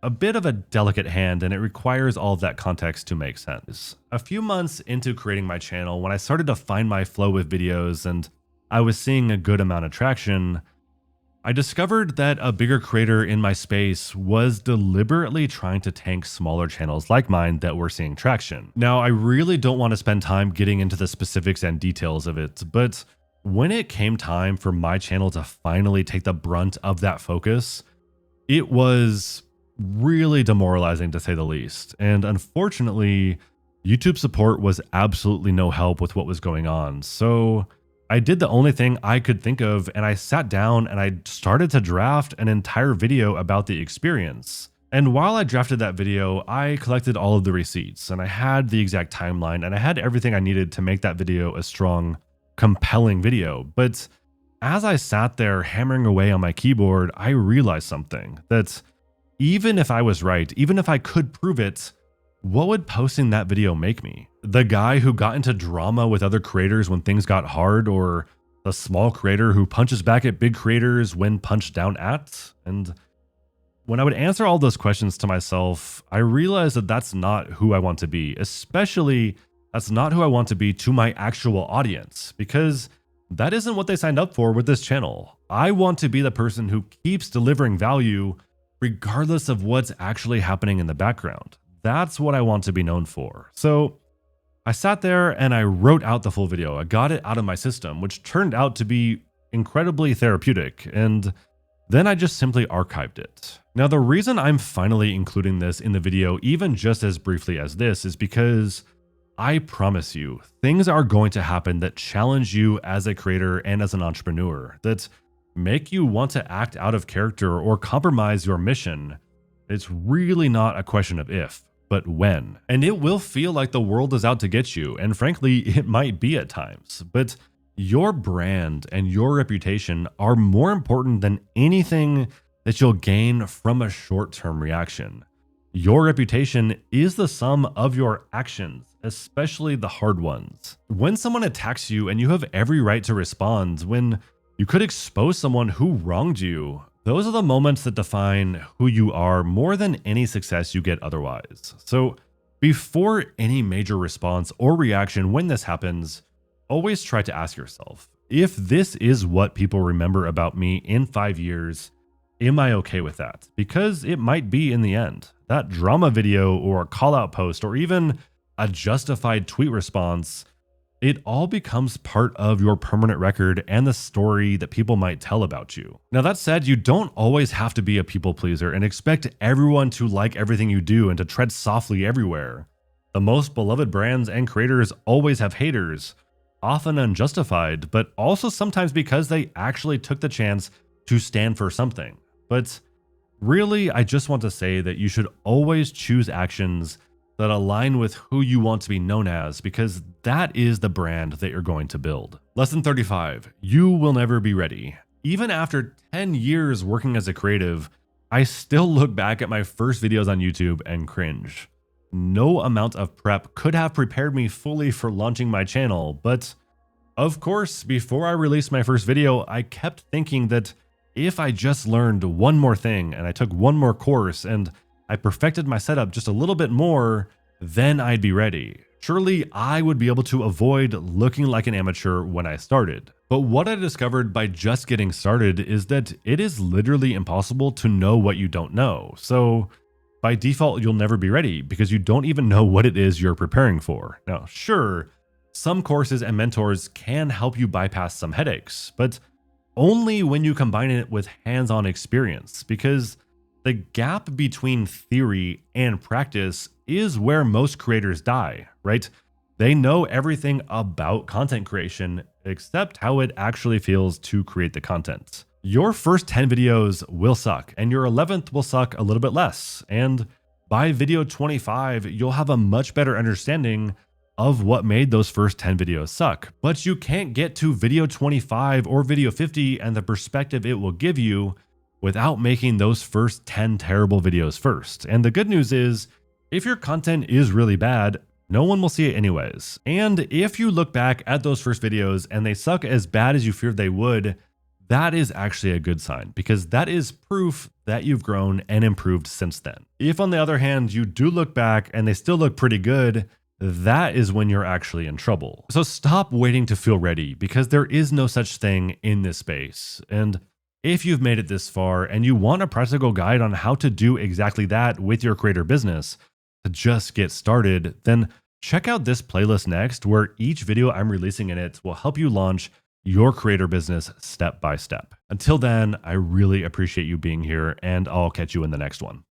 a bit of a delicate hand, and it requires all of that context to make sense. A few months into creating my channel, when I started to find my flow with videos and I was seeing a good amount of traction, I discovered that a bigger creator in my space was deliberately trying to tank smaller channels like mine that were seeing traction. Now, I really don't want to spend time getting into the specifics and details of it, but when it came time for my channel to finally take the brunt of that focus, it was really demoralizing to say the least. And unfortunately, YouTube support was absolutely no help with what was going on. So I did the only thing I could think of, and I sat down and I started to draft an entire video about the experience. And while I drafted that video, I collected all of the receipts, and I had the exact timeline, and I had everything I needed to make that video a strong, compelling video. But as I sat there hammering away on my keyboard, I realized something, that even if I was right, even if I could prove it, what would posting that video make me? The guy who got into drama with other creators when things got hard, or the small creator who punches back at big creators when punched down at? And when I would answer all those questions to myself, I realized that that's not who I want to be, especially that's not who I want to be to my actual audience, because that isn't what they signed up for with this channel. I want to be the person who keeps delivering value regardless of what's actually happening in the background. That's what I want to be known for. So I sat there and I wrote out the full video. I got it out of my system, which turned out to be incredibly therapeutic. And then I just simply archived it. Now, the reason I'm finally including this in the video, even just as briefly as this, is because I promise you, things are going to happen that challenge you as a creator and as an entrepreneur, that make you want to act out of character or compromise your mission. It's really not a question of if, but when. And it will feel like the world is out to get you, and frankly, it might be at times. But your brand and your reputation are more important than anything that you'll gain from a short-term reaction. Your reputation is the sum of your actions, especially the hard ones. When someone attacks you and you have every right to respond, when you could expose someone who wronged you, those are the moments that define who you are more than any success you get otherwise. So before any major response or reaction when this happens, always try to ask yourself, if this is what people remember about me in 5 years, am I okay with that? Because it might be in the end. That drama video or call out post or even a justified tweet response, it all becomes part of your permanent record and the story that people might tell about you. Now, that said, you don't always have to be a people pleaser and expect everyone to like everything you do and to tread softly everywhere. The most beloved brands and creators always have haters, often unjustified, but also sometimes because they actually took the chance to stand for something. But really, I just want to say that you should always choose actions that align with who you want to be known as, because that is the brand that you're going to build. Lesson 35, you will never be ready. Even after 10 years working as a creative, I still look back at my first videos on YouTube and cringe. No amount of prep could have prepared me fully for launching my channel, but of course, before I released my first video, I kept thinking that if I just learned one more thing and I took one more course and I perfected my setup just a little bit more, then I'd be ready. Surely I would be able to avoid looking like an amateur when I started. But what I discovered by just getting started is that it is literally impossible to know what you don't know. So by default, you'll never be ready because you don't even know what it is you're preparing for. Now, sure, some courses and mentors can help you bypass some headaches, but only when you combine it with hands-on experience, because the gap between theory and practice is where most creators die, right? They know everything about content creation except how it actually feels to create the content. Your first 10 videos will suck, and your 11th will suck a little bit less. And by video 25, you'll have a much better understanding of what made those first 10 videos suck. But you can't get to video 25 or video 50 and the perspective it will give you without making those first 10 terrible videos first. And the good news is, if your content is really bad, no one will see it anyways. And if you look back at those first videos and they suck as bad as you feared they would, that is actually a good sign, because that is proof that you've grown and improved since then. If on the other hand, you do look back and they still look pretty good, that is when you're actually in trouble. So stop waiting to feel ready, because there is no such thing in this space. And if you've made it this far and you want a practical guide on how to do exactly that with your creator business to just get started, then check out this playlist next, where each video I'm releasing in it will help you launch your creator business step by step. Until then, I really appreciate you being here, and I'll catch you in the next one.